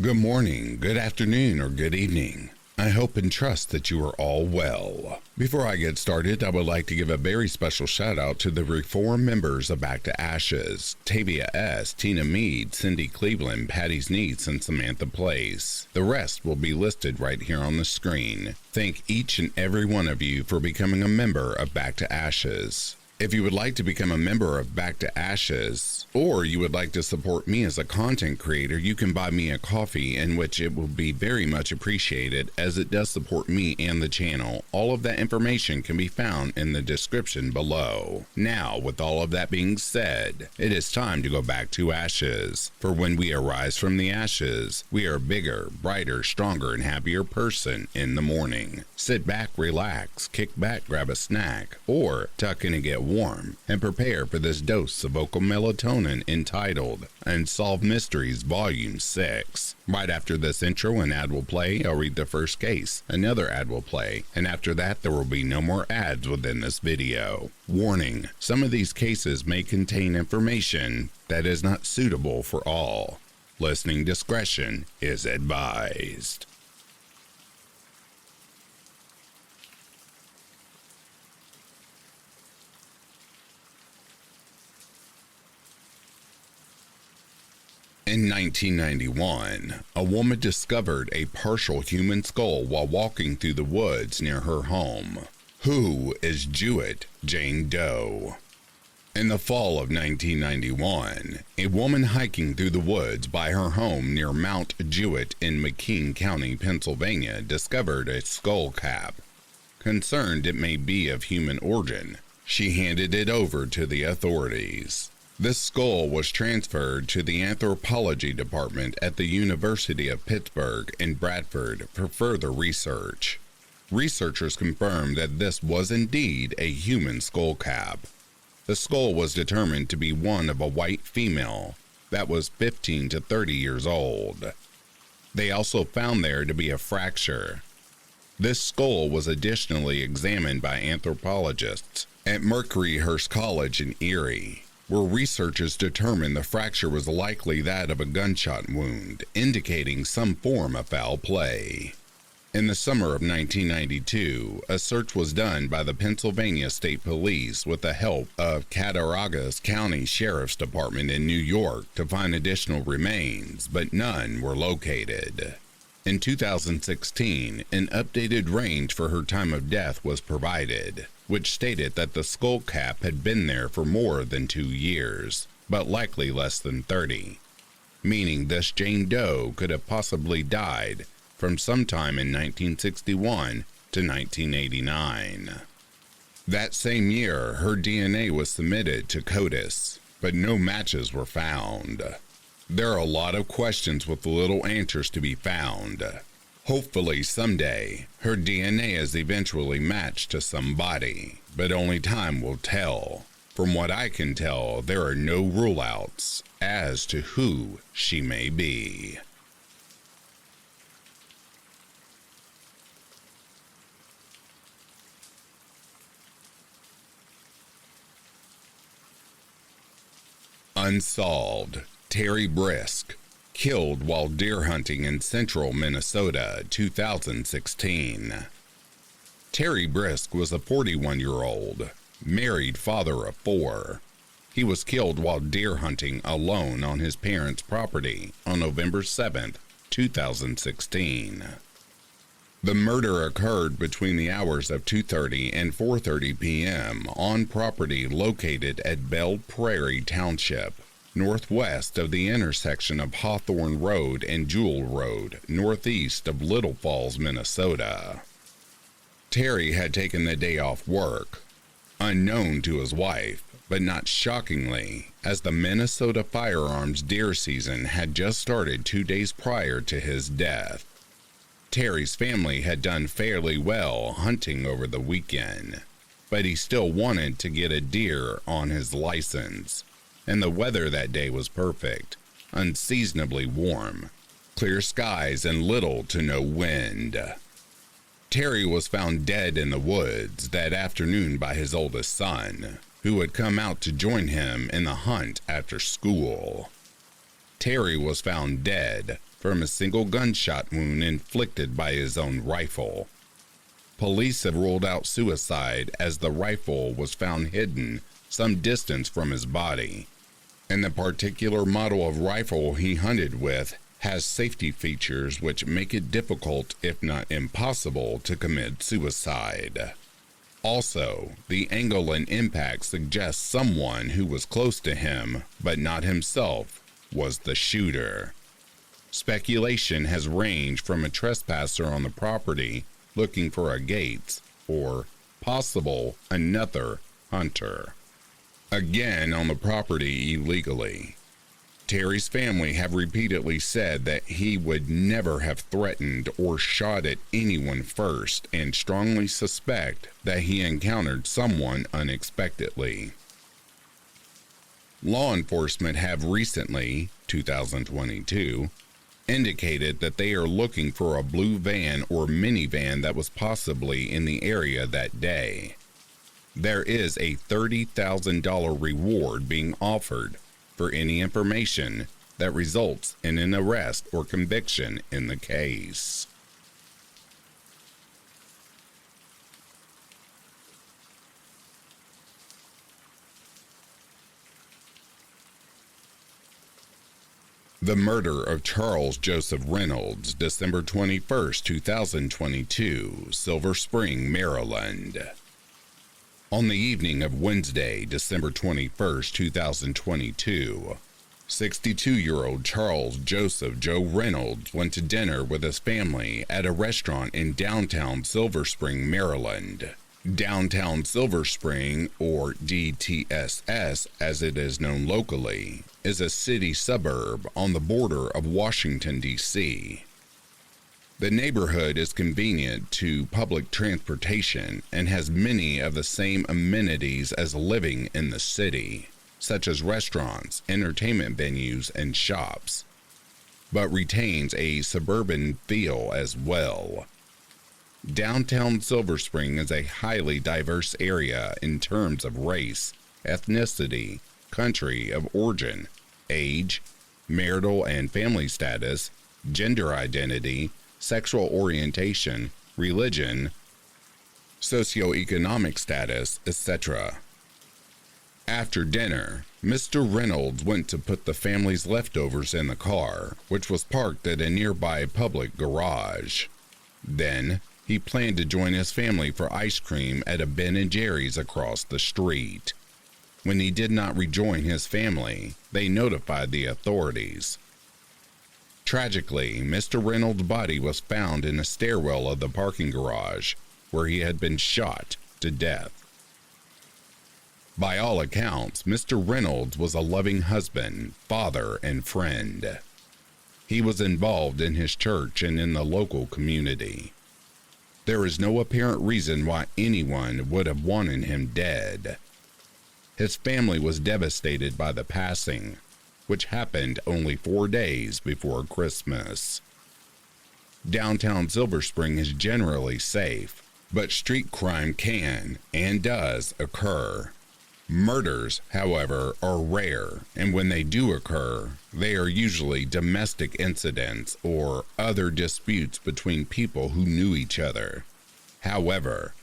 Good morning, good afternoon, or good evening. I hope and trust that you are all well. Before I get started, I would like to give a very special shout out to the reform members of Back to Ashes: Tavia S., Tina Mead, Cindy Cleveland, Patty's Niece, and Samantha Place. The rest will be listed right here on the screen. Thank each and every one of you for becoming a member of Back to Ashes. If you would like to become a member of Back to Ashes, or you would like to support me as a content creator, you can buy me a coffee, in which it will be very much appreciated, as it does support me and the channel. All of that information can be found in the description below. Now, with all of that being said, it is time to go back to ashes. For when we arise from the ashes, we are a bigger, brighter, stronger, and happier person in the morning. Sit back, relax, kick back, grab a snack, or tuck in and get warm, and prepare for this dose of vocal melatonin entitled Unsolved Mysteries Volume 6. Right after this intro, an ad will play. I'll read the first case, another ad will play, and after that there will be no more ads within this video. Warning: some of these cases may contain information that is not suitable for all. Listening discretion is advised. In 1991, a woman discovered a partial human skull while walking through the woods near her home. Who is Jewett Jane Doe? In the fall of 1991, a woman hiking through the woods by her home near Mount Jewett in McKean County, Pennsylvania, discovered a skull cap. Concerned it may be of human origin, she handed it over to the authorities. This skull was transferred to the anthropology department at the University of Pittsburgh in Bradford for further research. Researchers confirmed that this was indeed a human skull cap. The skull was determined to be one of a white female that was 15 to 30 years old. They also found there to be a fracture. This skull was additionally examined by anthropologists at Mercyhurst College in Erie, where researchers determined the fracture was likely that of a gunshot wound, indicating some form of foul play. In the summer of 1992, a search was done by the Pennsylvania State Police with the help of Cattaraugus County Sheriff's Department in New York to find additional remains, but none were located. In 2016, an updated range for her time of death was provided, which stated that the skull cap had been there for more than 2 years, but likely less than 30, meaning this Jane Doe could have possibly died from sometime in 1961 to 1989. That same year, her DNA was submitted to CODIS, but no matches were found. There are a lot of questions with little answers to be found. Hopefully someday, her DNA is eventually matched to somebody, but only time will tell. From what I can tell, there are no rule-outs as to who she may be. Unsolved. Terry Brisk, killed while deer hunting in central Minnesota, 2016. Terry Brisk was a 41-year-old, married father of 4. He was killed while deer hunting alone on his parents' property on November 7, 2016. The murder occurred between the hours of 2:30 and 4:30 p.m. on property located at Belle Prairie Township, northwest of the intersection of Hawthorne Road and Jewell Road, northeast of Little Falls, Minnesota. Terry had taken the day off work, unknown to his wife, but not shockingly, as the Minnesota firearms deer season had just started 2 days prior to his death. Terry's family had done fairly well hunting over the weekend, but he still wanted to get a deer on his license, and the weather that day was perfect, unseasonably warm, clear skies and little to no wind. Terry was found dead in the woods that afternoon by his oldest son, who had come out to join him in the hunt after school. Terry was found dead from a single gunshot wound inflicted by his own rifle. Police have ruled out suicide as the rifle was found hidden some distance from his body, and the particular model of rifle he hunted with has safety features which make it difficult, if not impossible, to commit suicide. Also, the angle and impact suggests someone who was close to him, but not himself, was the shooter. Speculation has ranged from a trespasser on the property looking for a Gates, or possible another hunter. Again on the property illegally. Terry's family have repeatedly said that he would never have threatened or shot at anyone first, and strongly suspect that he encountered someone unexpectedly. Law enforcement have recently, 2022, indicated that they are looking for a blue van or minivan that was possibly in the area that day. There is a $30,000 reward being offered for any information that results in an arrest or conviction in the case. The murder of Charles Joseph Reynolds, December 21, 2022, Silver Spring, Maryland. On the evening of Wednesday, December 21, 2022, 62-year-old Charles Joseph Joe Reynolds went to dinner with his family at a restaurant in downtown Silver Spring, Maryland. Downtown Silver Spring, or DTSS as it is known locally, is a city suburb on the border of Washington, D.C. The neighborhood is convenient to public transportation and has many of the same amenities as living in the city, such as restaurants, entertainment venues, and shops, but retains a suburban feel as well. Downtown Silver Spring is a highly diverse area in terms of race, ethnicity, country of origin, age, marital and family status, gender identity, sexual orientation, religion, socioeconomic status, etc. After dinner, Mr. Reynolds went to put the family's leftovers in the car, which was parked at a nearby public garage. Then, he planned to join his family for ice cream at a Ben & Jerry's across the street. When he did not rejoin his family, they notified the authorities. Tragically, Mr. Reynolds' body was found in a stairwell of the parking garage, where he had been shot to death. By all accounts, Mr. Reynolds was a loving husband, father, and friend. He was involved in his church and in the local community. There is no apparent reason why anyone would have wanted him dead. His family was devastated by the passing, which happened only 4 days before Christmas. Downtown Silver Spring is generally safe, but street crime can and does occur. Murders, however, are rare, and when they do occur, they are usually domestic incidents or other disputes between people who knew each other. However,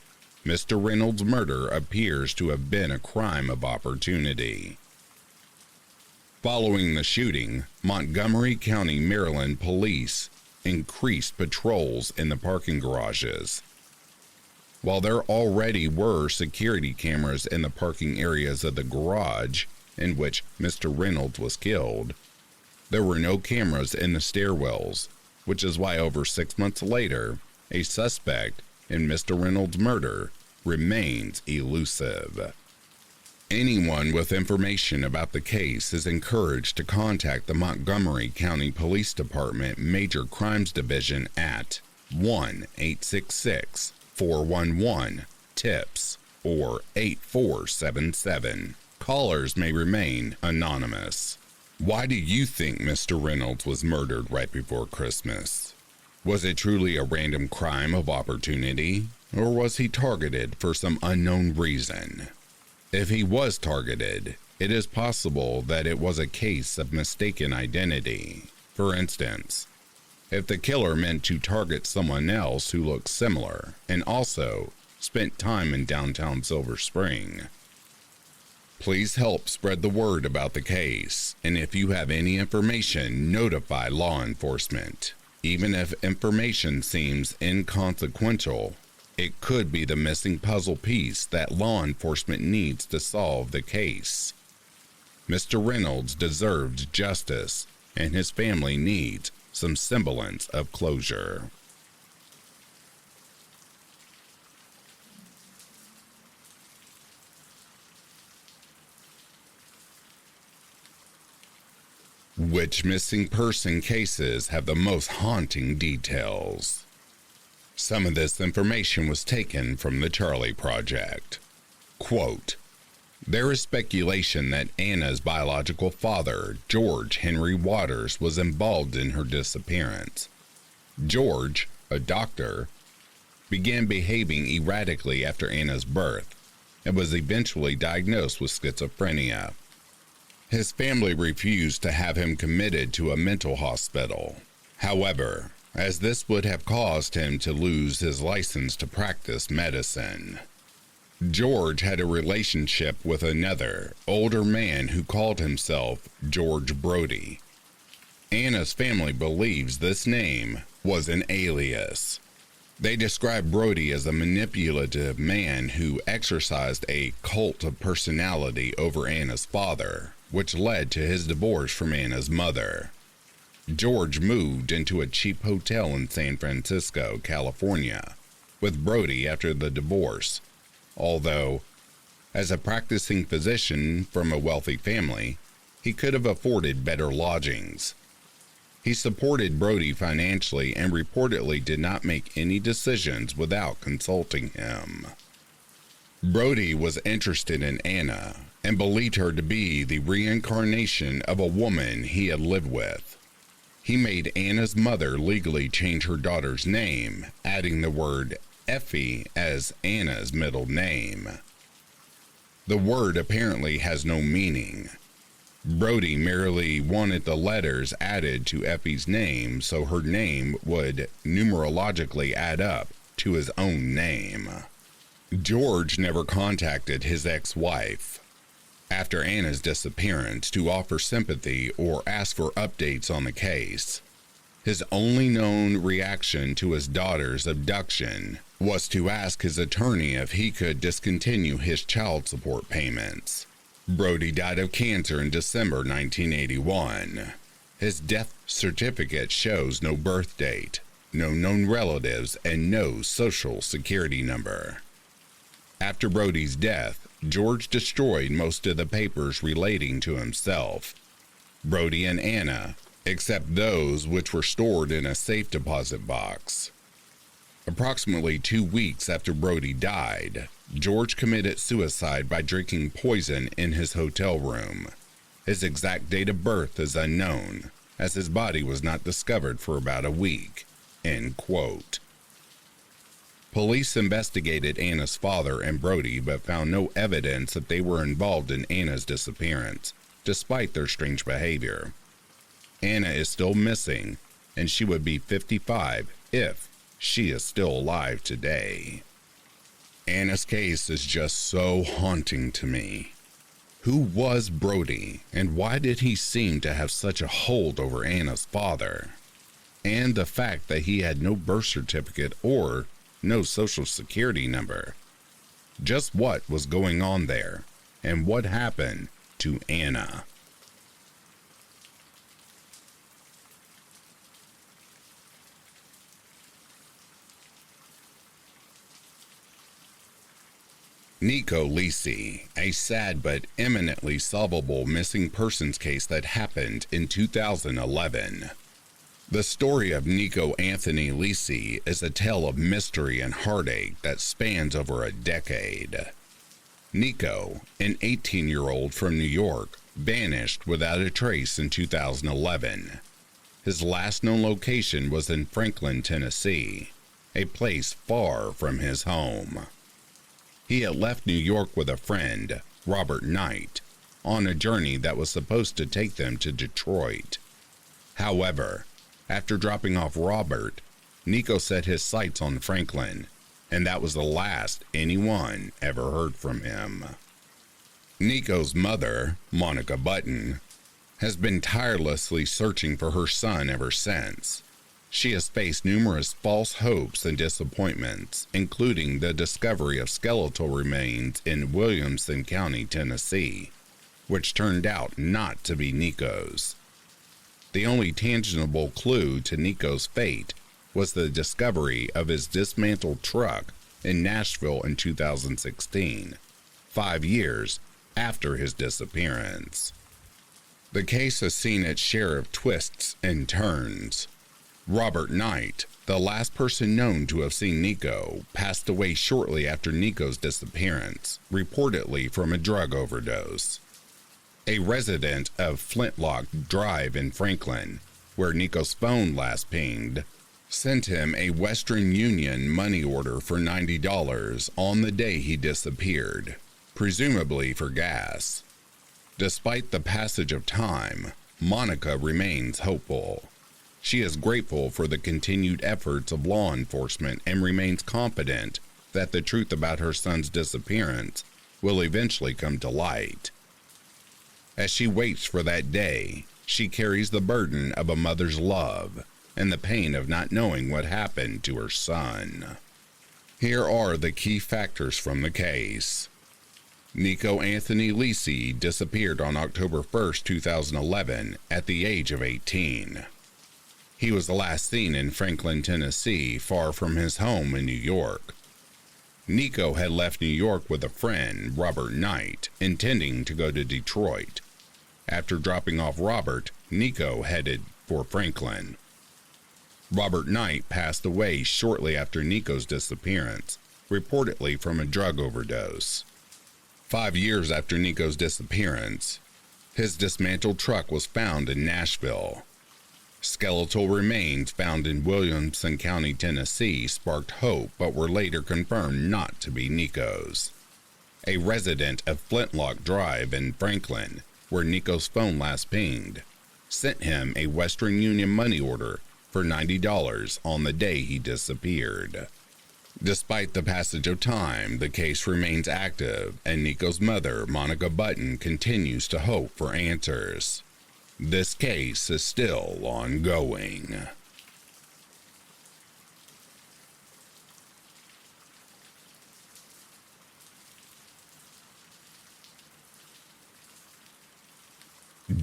Mr. Reynolds' murder appears to have been a crime of opportunity. Following the shooting, Montgomery County, Maryland police increased patrols in the parking garages. While there already were security cameras in the parking areas of the garage in which Mr. Reynolds was killed, there were no cameras in the stairwells, which is why over 6 months later, a suspect in Mr. Reynolds' murder remains elusive. Anyone with information about the case is encouraged to contact the Montgomery County Police Department Major Crimes Division at 1-866-411-TIPS or 8477. Callers may remain anonymous. Why do you think Mr. Reynolds was murdered right before Christmas? Was it truly a random crime of opportunity, or was he targeted for some unknown reason? If he was targeted, it is possible that it was a case of mistaken identity. For instance, if the killer meant to target someone else who looked similar and also spent time in downtown Silver Spring. Please help spread the word about the case, and if you have any information, notify law enforcement. Even if information seems inconsequential, it could be the missing puzzle piece that law enforcement needs to solve the case. Mr. Reynolds deserves justice, and his family needs some semblance of closure. Which missing person cases have the most haunting details? Some of this information was taken from the Charlie Project. Quote, there is speculation that Anna's biological father, George Henry Waters, was involved in her disappearance. George, a doctor, began behaving erratically after Anna's birth and was eventually diagnosed with schizophrenia. His family refused to have him committed to a mental hospital. However, as this would have caused him to lose his license to practice medicine. George had a relationship with another, older man who called himself George Brody. Anna's family believes this name was an alias. They describe Brody as a manipulative man who exercised a cult of personality over Anna's father, which led to his divorce from Anna's mother. George moved into a cheap hotel in San Francisco, California, with Brody after the divorce, although, as a practicing physician from a wealthy family, he could have afforded better lodgings. He supported Brody financially and reportedly did not make any decisions without consulting him. Brody was interested in Anna and believed her to be the reincarnation of a woman he had lived with. He made Anna's mother legally change her daughter's name, adding the word Effie as Anna's middle name. The word apparently has no meaning. Brody merely wanted the letters added to Effie's name so her name would numerologically add up to his own name. George never contacted his ex-wife after Anna's disappearance to offer sympathy or ask for updates on the case. His only known reaction to his daughter's abduction was to ask his attorney if he could discontinue his child support payments. Brody died of cancer in December 1981. His death certificate shows no birth date, no known relatives, and no social security number. After Brody's death, George destroyed most of the papers relating to himself, Brody and Anna, except those which were stored in a safe deposit box. Approximately 2 weeks after Brody died, George committed suicide by drinking poison in his hotel room. His exact date of birth is unknown, as his body was not discovered for about a week. End quote. Police investigated Anna's father and Brody but found no evidence that they were involved in Anna's disappearance, despite their strange behavior. Anna is still missing, and she would be 55 if she is still alive today. Anna's case is just so haunting to me. Who was Brody, and why did he seem to have such a hold over Anna's father? And the fact that he had no birth certificate or no social security number. Just what was going on there, and what happened to Anna? Nico Lisi, a sad but eminently solvable missing persons case that happened in 2011. The story of Nico Anthony Lisi is a tale of mystery and heartache that spans over a decade. Nico, an 18-year-old from New York, vanished without a trace in 2011. His last known location was in Franklin, Tennessee, a place far from his home. He had left New York with a friend, Robert Knight, on a journey that was supposed to take them to Detroit. However, After dropping off Robert, Nico set his sights on Franklin, and that was the last anyone ever heard from him. Nico's mother, Monica Button, has been tirelessly searching for her son ever since. She has faced numerous false hopes and disappointments, including the discovery of skeletal remains in Williamson County, Tennessee, which turned out not to be Nico's. The only tangible clue to Nico's fate was the discovery of his dismantled truck in Nashville in 2016, 5 years after his disappearance. The case has seen its share of twists and turns. Robert Knight, the last person known to have seen Nico, passed away shortly after Nico's disappearance, reportedly from a drug overdose. A resident of Flintlock Drive in Franklin, where Nico's phone last pinged, sent him a Western Union money order for $90 on the day he disappeared, presumably for gas. Despite the passage of time, Monica remains hopeful. She is grateful for the continued efforts of law enforcement and remains confident that the truth about her son's disappearance will eventually come to light. As she waits for that day, she carries the burden of a mother's love and the pain of not knowing what happened to her son. Here are the key factors from the case. Nico Anthony Lisi disappeared on October 1, 2011, at the age of 18. He was last seen in Franklin, Tennessee, far from his home in New York. Nico had left New York with a friend, Robert Knight, intending to go to Detroit. After dropping off Robert, Nico headed for Franklin. Robert Knight passed away shortly after Nico's disappearance, reportedly from a drug overdose. 5 years after Nico's disappearance, his dismantled truck was found in Nashville. Skeletal remains found in Williamson County, Tennessee sparked hope but were later confirmed not to be Nico's. A resident of Flintlock Drive in Franklin, where Nico's phone last pinged, sent him a Western Union money order for $90 on the day he disappeared. Despite the passage of time, the case remains active, and Nico's mother, Monica Button, continues to hope for answers. This case is still ongoing.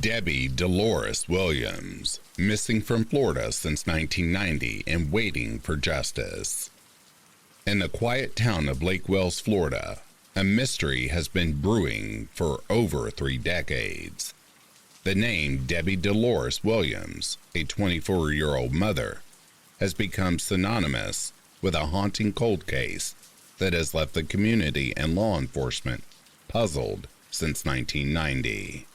Debbie Dolores Williams, missing from Florida since 1990 and waiting for justice. In the quiet town of Lake Wales, Florida, a mystery has been brewing for over 3 decades. The name Debbie Dolores Williams, a 24-year-old mother, has become synonymous with a haunting cold case that has left the community and law enforcement puzzled since 1990.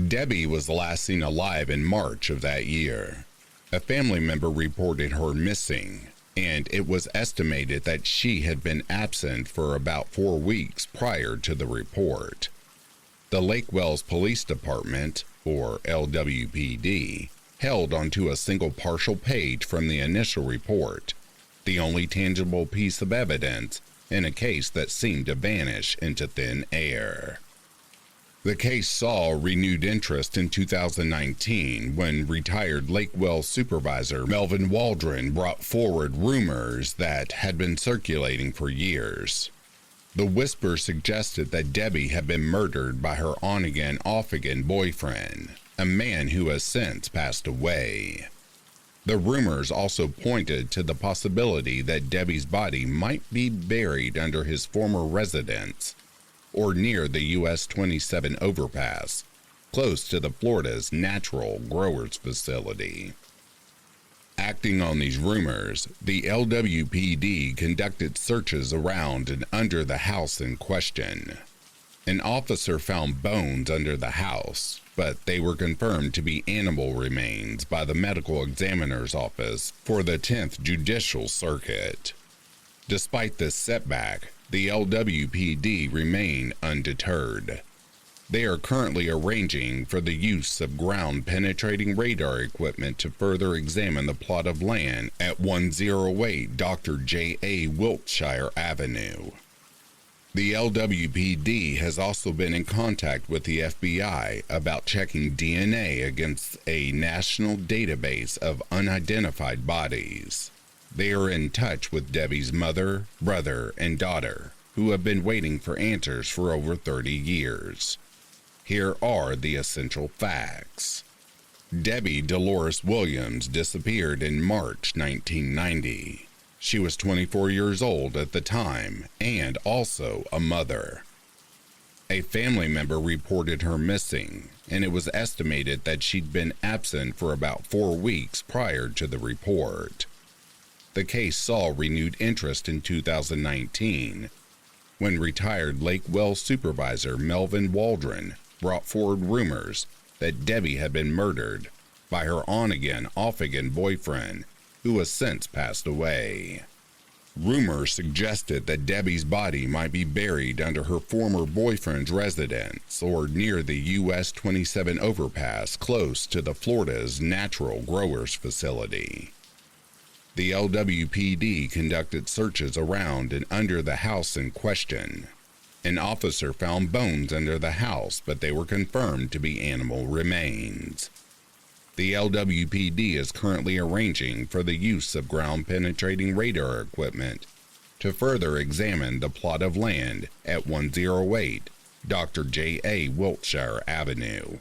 Debbie was last seen alive in March of that year. A family member reported her missing, and it was estimated that she had been absent for about 4 weeks prior to the report. The Lake Wales Police Department, or LWPD, held onto a single partial page from the initial report, the only tangible piece of evidence in a case that seemed to vanish into thin air. The case saw renewed interest in 2019 when retired Lake Wales supervisor Melvin Waldron brought forward rumors that had been circulating for years. The whisper suggested that Debbie had been murdered by her on-again, off-again boyfriend, a man who has since passed away. The rumors also pointed to the possibility that Debbie's body might be buried under his former residence or near the US 27 overpass, close to the Florida's Natural Growers facility. Acting on these rumors, the LWPD conducted searches around and under the house in question. An officer found bones under the house, but they were confirmed to be animal remains by the medical examiner's office for the 10th Judicial Circuit. Despite this setback, the LWPD remained undeterred. They are currently arranging for the use of ground-penetrating radar equipment to further examine the plot of land at 108 Dr. J.A. Wiltshire Avenue. The LWPD has also been in contact with the FBI about checking DNA against a national database of unidentified bodies. They are in touch with Debbie's mother, brother, and daughter, who have been waiting for answers for over 30 years. Here are the essential facts. Debbie Dolores Williams disappeared in March 1990. She was 24 years old at the time and also a mother. A family member reported her missing, and it was estimated that she'd been absent for about 4 weeks prior to the report. The case saw renewed interest in 2019 when retired Lake Wells supervisor Melvin Waldron brought forward rumors that Debbie had been murdered by her on-again, off-again boyfriend, who has since passed away. Rumors suggested that Debbie's body might be buried under her former boyfriend's residence or near the US 27 overpass close to the Florida's Natural Growers facility. The LWPD conducted searches around and under the house in question. An officer found bones under the house, but they were confirmed to be animal remains. The LWPD is currently arranging for the use of ground-penetrating radar equipment to further examine the plot of land at 108 Dr. J.A. Wiltshire Avenue.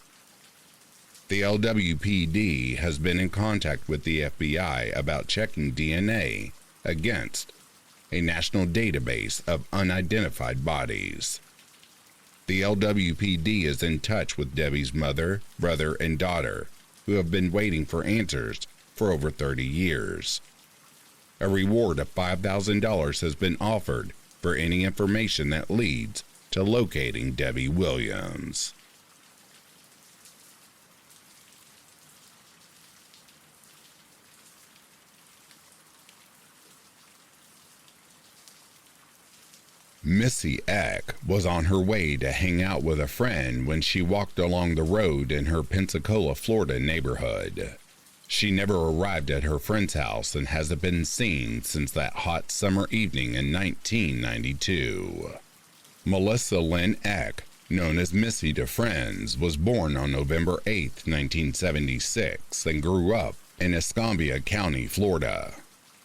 The LWPD has been in contact with the FBI about checking DNA against a national database of unidentified bodies. The LWPD is in touch with Debbie's mother, brother, and daughter, who have been waiting for answers for over 30 years. A reward of $5,000 has been offered for any information that leads to locating Debbie Williams. Missy Eck was on her way to hang out with a friend when she walked along the road in her Pensacola, Florida neighborhood. She never arrived at her friend's house and hasn't been seen since that hot summer evening in 1992. Melissa Lynn Eck, known as Missy to friends, was born on November 8, 1976, and grew up in Escambia County, Florida.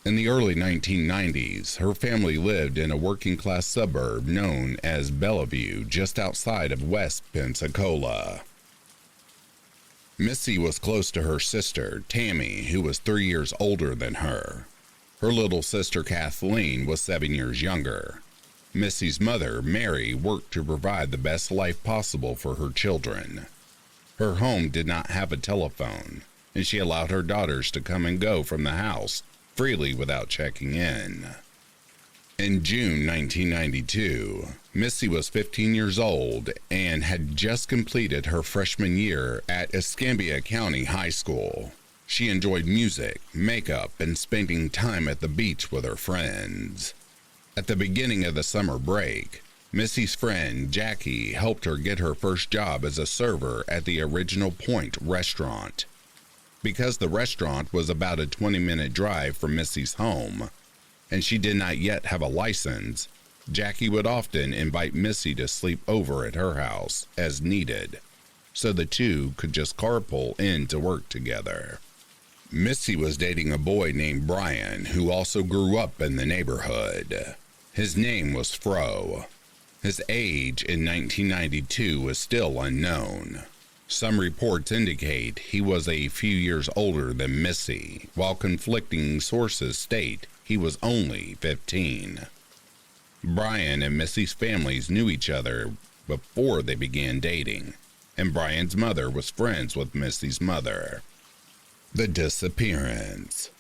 In the early 1990s, her family lived in a working-class suburb known as Bellevue, just outside of West Pensacola. Missy was close to her sister, Tammy, who was 3 years older than her. Her little sister, Kathleen, was 7 years younger. Missy's mother, Mary, worked to provide the best life possible for her children. Her home did not have a telephone, and she allowed her daughters to come and go from the house freely without checking in. In June 1992, Missy was 15 years old and had just completed her freshman year at Escambia County High School. She enjoyed music, makeup, and spending time at the beach with her friends. At the beginning of the summer break, Missy's friend Jackie helped her get her first job as a server at the Original Point restaurant. Because the restaurant was about a 20-minute drive from Missy's home, and she did not yet have a license, Jackie would often invite Missy to sleep over at her house as needed, so the two could just carpool in to work together. Missy was dating a boy named Brian, who also grew up in the neighborhood. His name was Fro. His age in 1992 was still unknown. Some reports indicate he was a few years older than Missy, while conflicting sources state he was only 15. Brian and Missy's families knew each other before they began dating, and Brian's mother was friends with Missy's mother. The disappearance.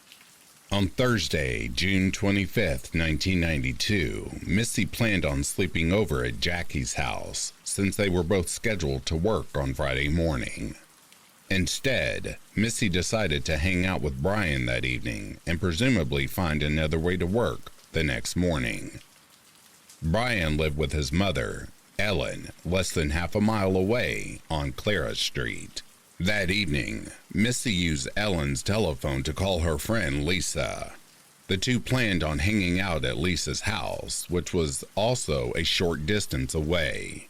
On Thursday, June 25, 1992, Missy planned on sleeping over at Jackie's house since they were both scheduled to work on Friday morning. Instead, Missy decided to hang out with Brian that evening and presumably find another way to work the next morning. Brian lived with his mother, Ellen, less than half a mile away on Clara Street. That evening, Missy used Ellen's telephone to call her friend Lisa. The two planned on hanging out at Lisa's house, which was also a short distance away.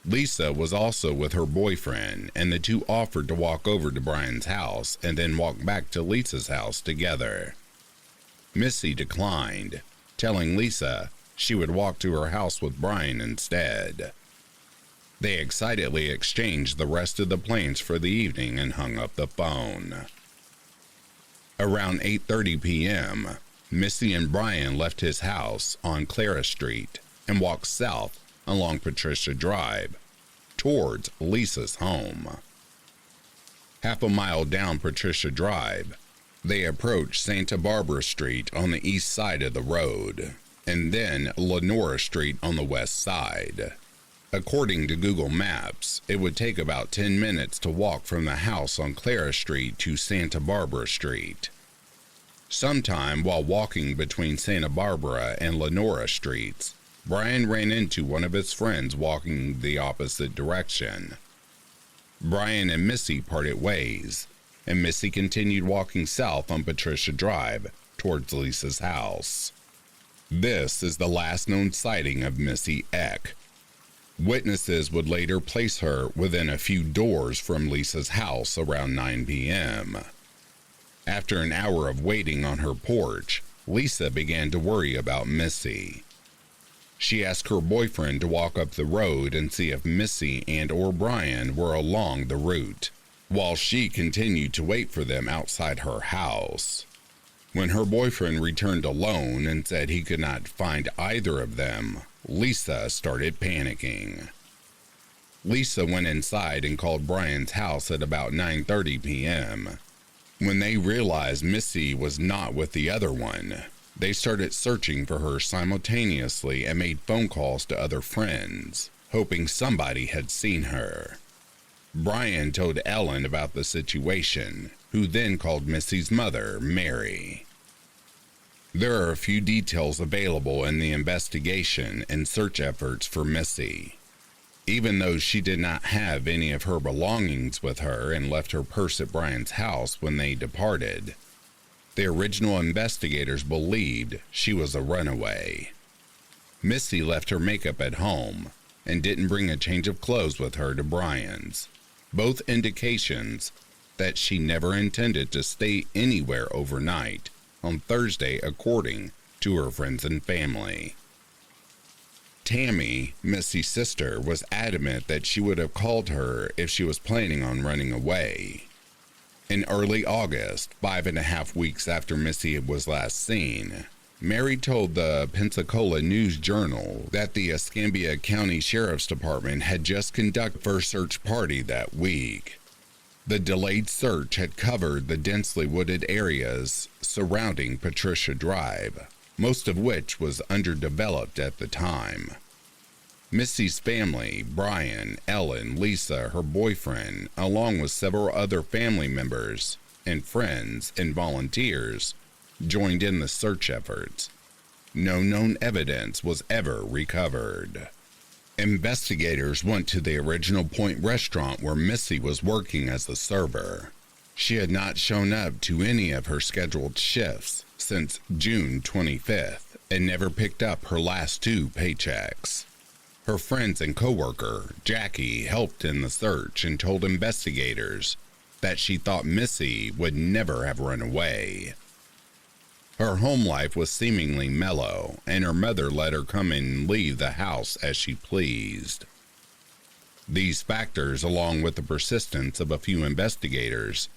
Lisa was also with her boyfriend, and the two offered to walk over to Brian's house and then walk back to Lisa's house together. Missy declined, telling Lisa she would walk to her house with Brian instead. They excitedly exchanged the rest of the plans for the evening and hung up the phone. Around 8:30 p.m., Missy and Brian left his house on Clara Street and walked south along Patricia Drive towards Lisa's home. Half a mile down Patricia Drive, they approached Santa Barbara Street on the east side of the road, and then Lenora Street on the west side. According to Google Maps, it would take about 10 minutes to walk from the house on Clara Street to Santa Barbara Street. Sometime while walking between Santa Barbara and Lenora Streets, Brian ran into one of his friends walking the opposite direction. Brian and Missy parted ways, and Missy continued walking south on Patricia Drive towards Lisa's house. This is the last known sighting of Missy Eck. Witnesses would later place her within a few doors from Lisa's house around 9 p.m. After an hour of waiting on her porch, Lisa began to worry about Missy. She asked her boyfriend to walk up the road and see if Missy and/or Brian were along the route, while she continued to wait for them outside her house. When her boyfriend returned alone and said he could not find either of them, Lisa started panicking. Lisa went inside and called Brian's house at about 9:30 p.m. When they realized Missy was not with the other one, they started searching for her simultaneously and made phone calls to other friends, hoping somebody had seen her. Brian told Ellen about the situation, who then called Missy's mother, Mary. There are a few details available in the investigation and search efforts for Missy. Even though she did not have any of her belongings with her and left her purse at Brian's house when they departed, the original investigators believed she was a runaway. Missy left her makeup at home and didn't bring a change of clothes with her to Brian's, both indications that she never intended to stay anywhere overnight on Thursday, according to her friends and family. Tammy, Missy's sister, was adamant that she would have called her if she was planning on running away. In early August, 5.5 weeks after Missy was last seen, Mary told the Pensacola News-Journal that the Escambia County Sheriff's Department had just conducted the first search party that week. The delayed search had covered the densely wooded areas surrounding Patricia Drive, most of which was underdeveloped at the time. Missy's family, Brian, Ellen, Lisa, her boyfriend, along with several other family members and friends and volunteers, joined in the search efforts. No known evidence was ever recovered. Investigators went to the Original Point restaurant where Missy was working as a server. She had not shown up to any of her scheduled shifts since June 25th and never picked up her last 2 paychecks. Her friends and coworker, Jackie, helped in the search and told investigators that she thought Missy would never have run away. Her home life was seemingly mellow, and her mother let her come in and leave the house as she pleased. These factors, along with the persistence of a few investigators,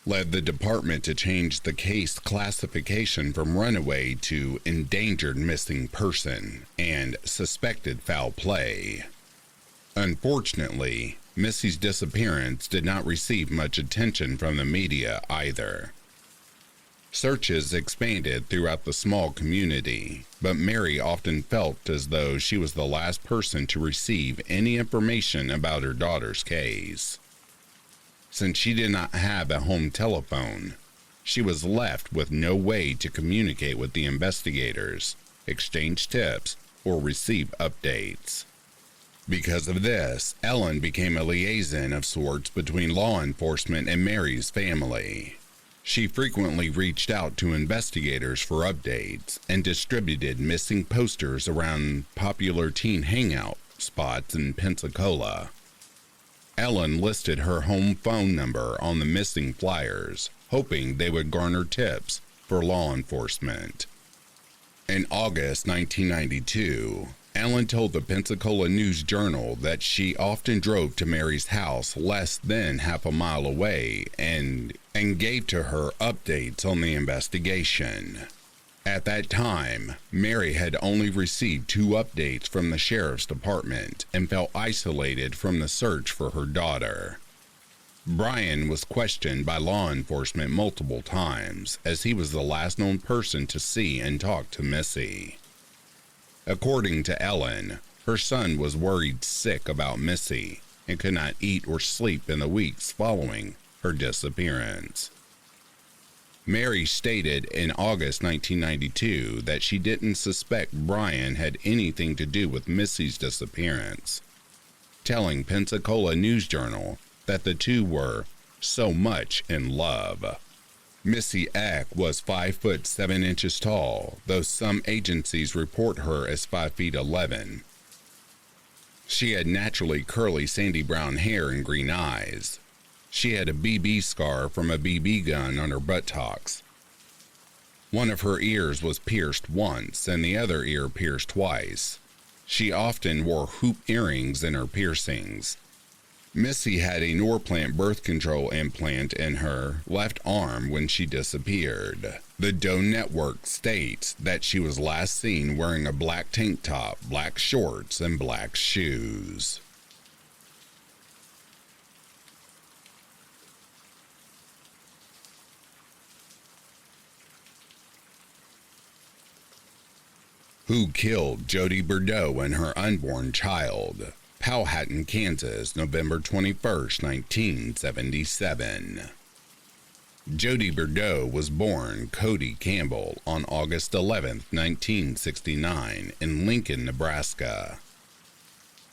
led the department to change the case classification from runaway to endangered missing person and suspected foul play. Unfortunately, Missy's disappearance did not receive much attention from the media either. Searches expanded throughout the small community, but Mary often felt as though she was the last person to receive any information about her daughter's case. Since she did not have a home telephone, she was left with no way to communicate with the investigators, exchange tips, or receive updates. Because of this, Ellen became a liaison of sorts between law enforcement and Mary's family. She frequently reached out to investigators for updates and distributed missing posters around popular teen hangout spots in Pensacola. Ellen listed her home phone number on the missing flyers, hoping they would garner tips for law enforcement. In August 1992, Ellen told the Pensacola News-Journal that she often drove to Mary's house less than half a mile away and gave to her updates on the investigation. At that time, Mary had only received 2 updates from the sheriff's department and felt isolated from the search for her daughter. Brian was questioned by law enforcement multiple times, as he was the last known person to see and talk to Missy. According to Ellen, her son was worried sick about Missy and could not eat or sleep in the weeks following her disappearance. Mary stated in August 1992 that she didn't suspect Brian had anything to do with Missy's disappearance, telling Pensacola News-Journal that the two were so much in love. Missy Eck was 5 foot 7 inches tall, though some agencies report her as 5 feet 11. She had naturally curly sandy brown hair and green eyes. She had a BB scar from a BB gun on her buttocks. One of her ears was pierced once and the other ear pierced twice. She often wore hoop earrings in her piercings. Missy had a Norplant birth control implant in her left arm when she disappeared. The Doe Network states that she was last seen wearing a black tank top, black shorts, and black shoes. Who killed Jody Bordeaux and her unborn child? Powhatan, Kansas, November 21, 1977. Jody Bordeaux was born Cody Campbell on August 11, 1969, in Lincoln, Nebraska.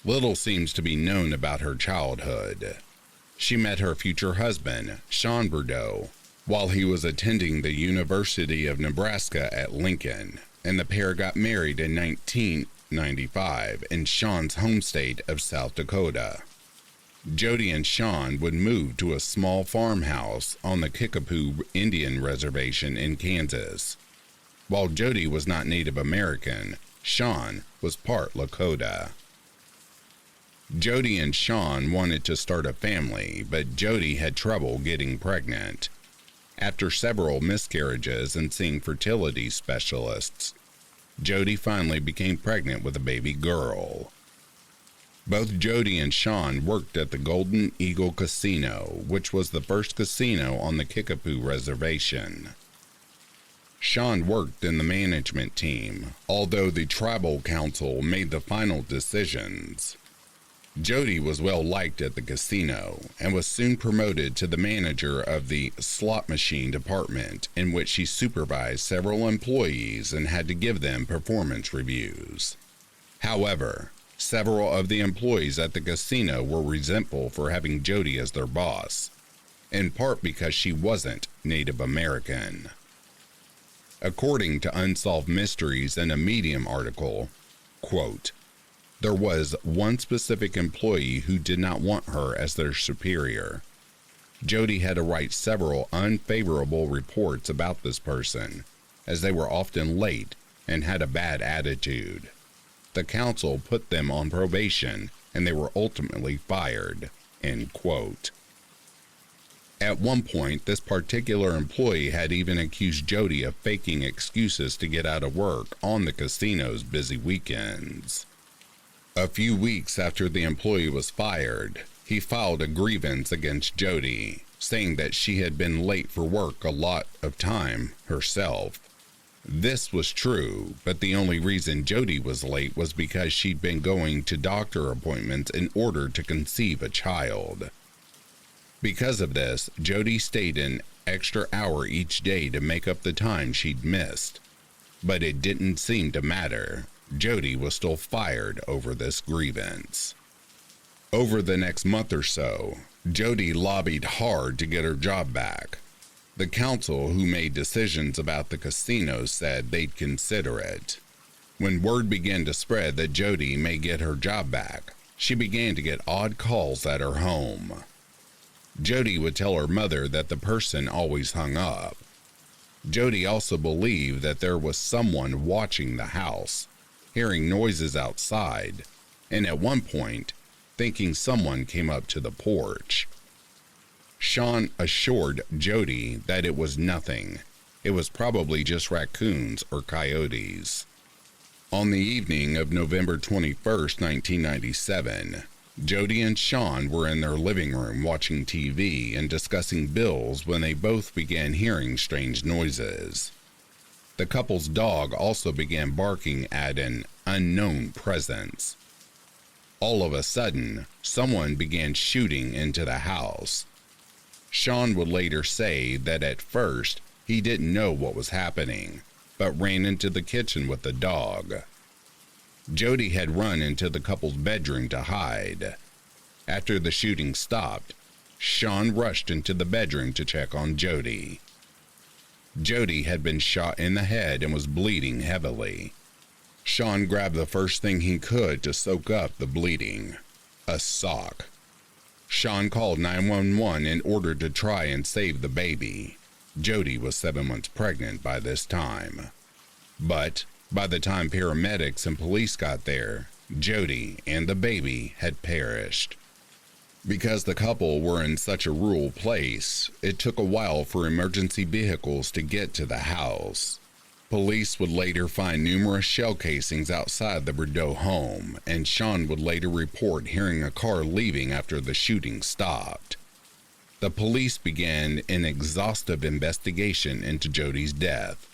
Little seems to be known about her childhood. She met her future husband, Sean Bordeaux, while he was attending the University of Nebraska at Lincoln, and the pair got married in 1995 in Sean's home state of South Dakota. Jody and Sean would move to a small farmhouse on the Kickapoo Indian Reservation in Kansas. While Jody was not Native American, Sean was part Lakota. Jody and Sean wanted to start a family, but Jody had trouble getting pregnant. After several miscarriages and seeing fertility specialists, Jody finally became pregnant with a baby girl. Both Jody and Sean worked at the Golden Eagle Casino, which was the first casino on the Kickapoo Reservation. Sean worked in the management team, although the tribal council made the final decisions. Jody was well liked at the casino and was soon promoted to the manager of the slot machine department, in which she supervised several employees and had to give them performance reviews. However, several of the employees at the casino were resentful for having Jody as their boss, in part because she wasn't Native American. According to Unsolved Mysteries in a Medium article, quote, "There was one specific employee who did not want her as their superior. Jody had to write several unfavorable reports about this person, as they were often late and had a bad attitude. The council put them on probation, and they were ultimately fired." End quote. At one point, this particular employee had even accused Jody of faking excuses to get out of work on the casino's busy weekends. A few weeks after the employee was fired, he filed a grievance against Jody, saying that she had been late for work a lot of time herself. This was true, but the only reason Jody was late was because she'd been going to doctor appointments in order to conceive a child. Because of this, Jody stayed an extra hour each day to make up the time she'd missed. But it didn't seem to matter. Jody was still fired over this grievance. Over the next month or so, Jody lobbied hard to get her job back. The council who made decisions about the casino said they'd consider it. When word began to spread that Jody may get her job back, she began to get odd calls at her home. Jody would tell her mother that the person always hung up. Jody also believed that there was someone watching the house, hearing noises outside, and at one point, thinking someone came up to the porch. Sean assured Jody that it was nothing. It was probably just raccoons or coyotes. On the evening of November 21st, 1997, Jody and Sean were in their living room watching TV and discussing bills when they both began hearing strange noises. The couple's dog also began barking at an unknown presence. All of a sudden, someone began shooting into the house. Sean would later say that at first he didn't know what was happening, but ran into the kitchen with the dog. Jody had run into the couple's bedroom to hide. After the shooting stopped, Sean rushed into the bedroom to check on Jody. Jody had been shot in the head and was bleeding heavily. Sean grabbed the first thing he could to soak up the bleeding, a sock. Sean called 911 in order to try and save the baby. Jody was 7 months pregnant by this time. But by the time paramedics and police got there, Jody and the baby had perished. Because the couple were in such a rural place, it took a while for emergency vehicles to get to the house. Police would later find numerous shell casings outside the Bordeaux home, and Sean would later report hearing a car leaving after the shooting stopped. The police began an exhaustive investigation into Jody's death.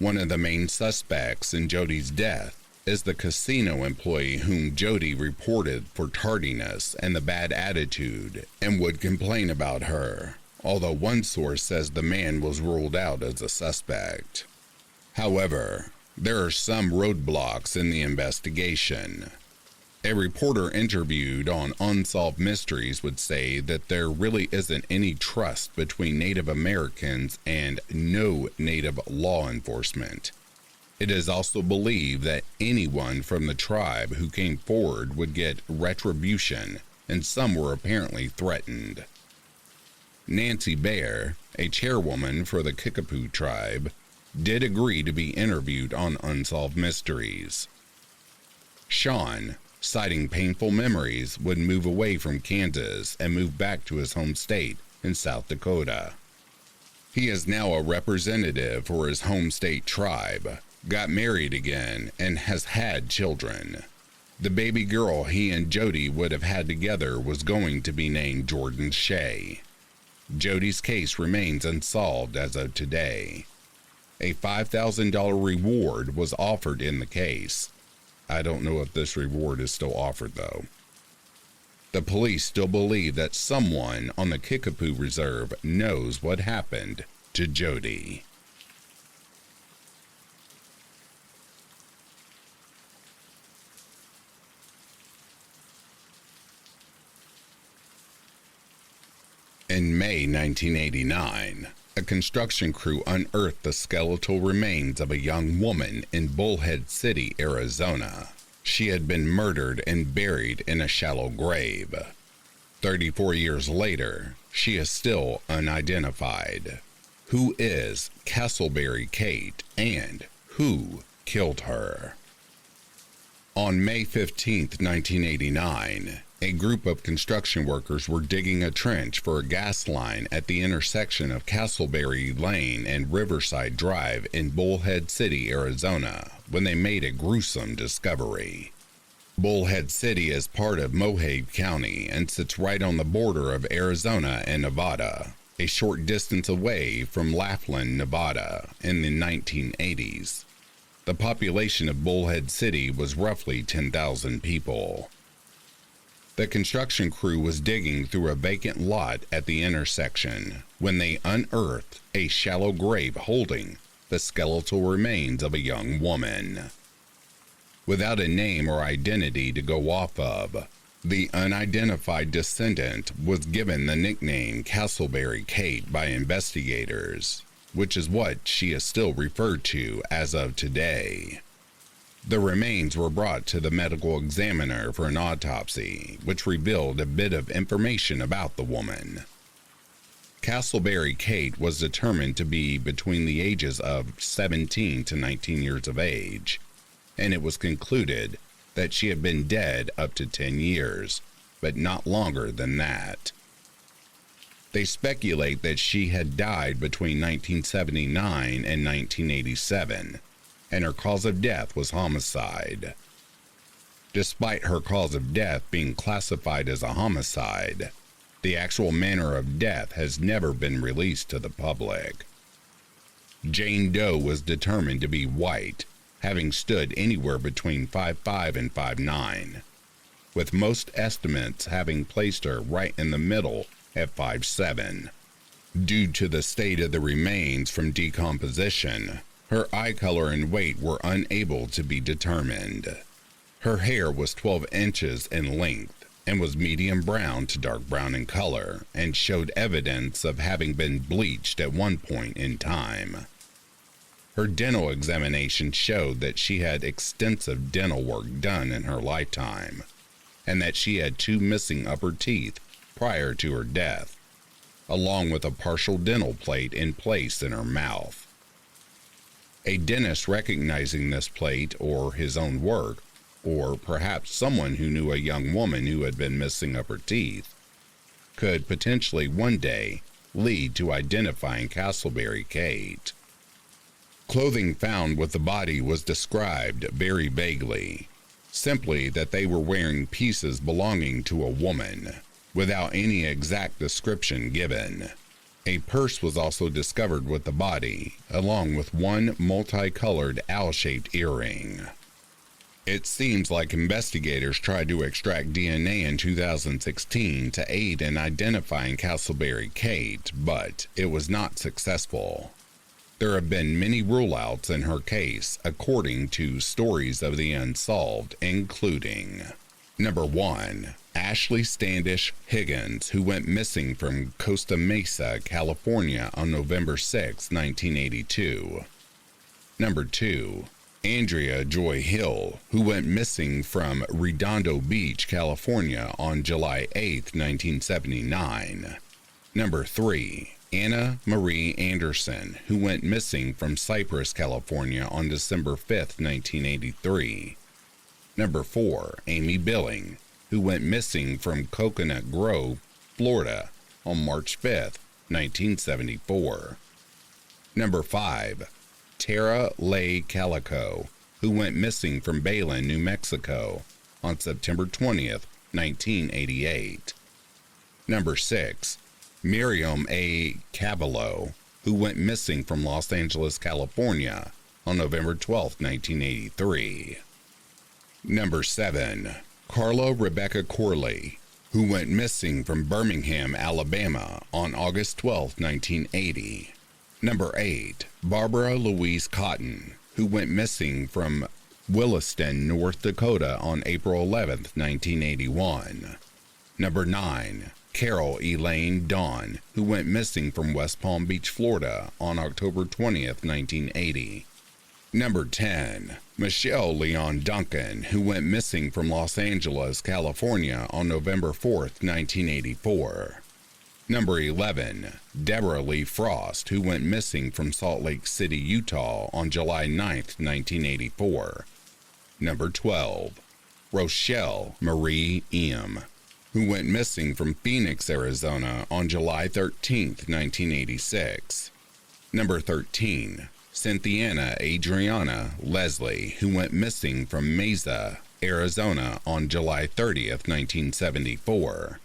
One of the main suspects in Jody's death is the casino employee whom Jody reported for tardiness and the bad attitude and would complain about her, although one source says the man was ruled out as a suspect. However, there are some roadblocks in the investigation. A reporter interviewed on Unsolved Mysteries would say that there really isn't any trust between Native Americans and no Native law enforcement. It is also believed that anyone from the tribe who came forward would get retribution, and some were apparently threatened. Nancy Bear, a chairwoman for the Kickapoo tribe, did agree to be interviewed on Unsolved Mysteries. Sean, citing painful memories, would move away from Kansas and move back to his home state in South Dakota. He is now a representative for his home state tribe, got married again, and has had children. The baby girl he and Jody would have had together was going to be named Jordan Shea. Jody's case remains unsolved as of today. A $5,000 reward was offered in the case. I don't know if this reward is still offered, though. The police still believe that someone on the Kickapoo Reserve knows what happened to Jody. In May 1989, a construction crew unearthed the skeletal remains of a young woman in Bullhead City, Arizona. She had been murdered and buried in a shallow grave. 34 years later, she is still unidentified. Who is Castleberry Kate, and who killed her? On May 15, 1989, a group of construction workers were digging a trench for a gas line at the intersection of Castleberry Lane and Riverside Drive in Bullhead City, Arizona, when they made a gruesome discovery. Bullhead City is part of Mohave County and sits right on the border of Arizona and Nevada, a short distance away from Laughlin, Nevada, in the 1980s. The population of Bullhead City was roughly 10,000 people. The construction crew was digging through a vacant lot at the intersection when they unearthed a shallow grave holding the skeletal remains of a young woman. Without a name or identity to go off of, The unidentified descendant was given the nickname Castleberry Kate by investigators, which is what she is still referred to as of today. The remains were brought to the medical examiner for an autopsy, which revealed a bit of information about the woman. Castleberry Kate was determined to be between the ages of 17 to 19 years of age, and it was concluded that she had been dead up to 10 years, but not longer than that. They speculate that she had died between 1979 and 1987, and her cause of death was homicide. Despite her cause of death being classified as a homicide, the actual manner of death has never been released to the public. Jane Doe was determined to be white, having stood anywhere between 5'5" and 5'9", with most estimates having placed her right in the middle at 5'7". Due to the state of the remains from decomposition, her eye color and weight were unable to be determined. Her hair was 12 inches in length and was medium brown to dark brown in color and showed evidence of having been bleached at one point in time. Her dental examination showed that she had extensive dental work done in her lifetime, and that she had 2 missing upper teeth prior to her death, along with a partial dental plate in place in her mouth. A dentist recognizing this plate or his own work, or perhaps someone who knew a young woman who had been missing upper teeth, could potentially one day lead to identifying Castleberry Kate. Clothing found with the body was described very vaguely, simply that they were wearing pieces belonging to a woman, without any exact description given. A purse was also discovered with the body, along with one multicolored owl-shaped earring. It seems like investigators tried to extract DNA in 2016 to aid in identifying Castleberry Kate, but it was not successful. There have been many rule-outs in her case, according to Stories of the Unsolved, including: Number 1. Ashley Standish Higgins, who went missing from Costa Mesa, California on November 6, 1982. Number 2. Andrea Joy Hill, who went missing from Redondo Beach, California on July 8, 1979. Number 3. Anna Marie Anderson, who went missing from Cypress, California on December 5, 1983. Number 4. Amy Billing, who went missing from Coconut Grove, Florida on March 5, 1974. Number 5. Tara Leigh Calico, who went missing from Belen, New Mexico on September 20th, 1988. Number 6. Miriam A. Caballo, who went missing from Los Angeles, California on November 12, 1983. Number 7. Carla Rebecca Corley, who went missing from Birmingham, Alabama on August 12, 1980. Number 8. Barbara Louise Cotton, who went missing from Williston, North Dakota on April 11, 1981. Number 9. Carol Elaine Dawn, who went missing from West Palm Beach, Florida on October 20th, 1980. Number 10. Michelle Leon Duncan, who went missing from Los Angeles, California on November 4th, 1984. Number 11. Deborah Lee Frost, who went missing from Salt Lake City, Utah on July 9th, 1984. Number 12. Rochelle Marie M., who went missing from Phoenix, Arizona on July 13th, 1986. Number 13. Cynthiana Adriana Leslie, who went missing from Mesa, Arizona on July 30th, 1974.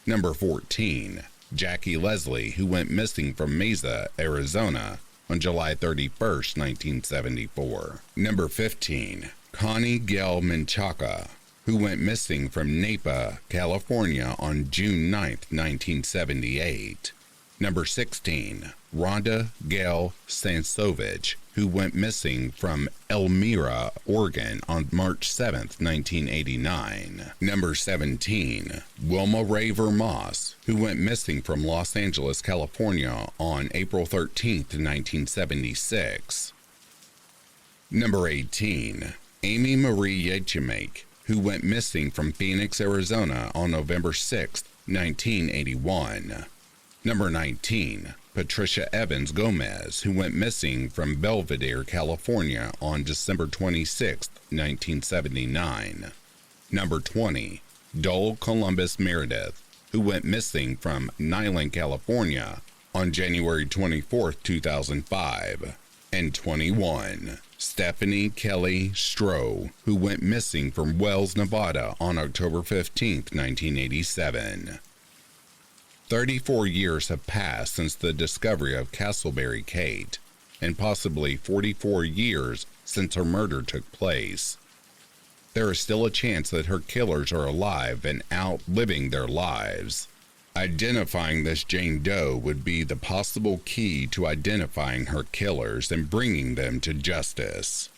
Number 14. Jackie Leslie, who went missing from Mesa, Arizona on July 31st, 1974. Number 15. Connie Gail Menchaca, who went missing from Napa, California on June 9th, 1978. Number 16, Rhonda Gail Sansovich, who went missing from Elmira, Oregon on March 7, 1989. Number 17, Wilma Ray Vermoss, who went missing from Los Angeles, California on April 13, 1976. Number 18, Amy Marie Yachimake, who went missing from Phoenix, Arizona on November 6, 1981. Number 19, Patricia Evans Gomez, who went missing from Belvedere, California on December 26, 1979. Number 20, Dole Columbus Meredith, who went missing from Niland, California on January 24, 2005. And 21, Stephanie Kelly Stroh, who went missing from Wells, Nevada on October 15, 1987. 34 years have passed since the discovery of Castleberry Kate, and possibly 44 years since her murder took place. There is still a chance that her killers are alive and out living their lives. Identifying this Jane Doe would be the possible key to identifying her killers and bringing them to justice.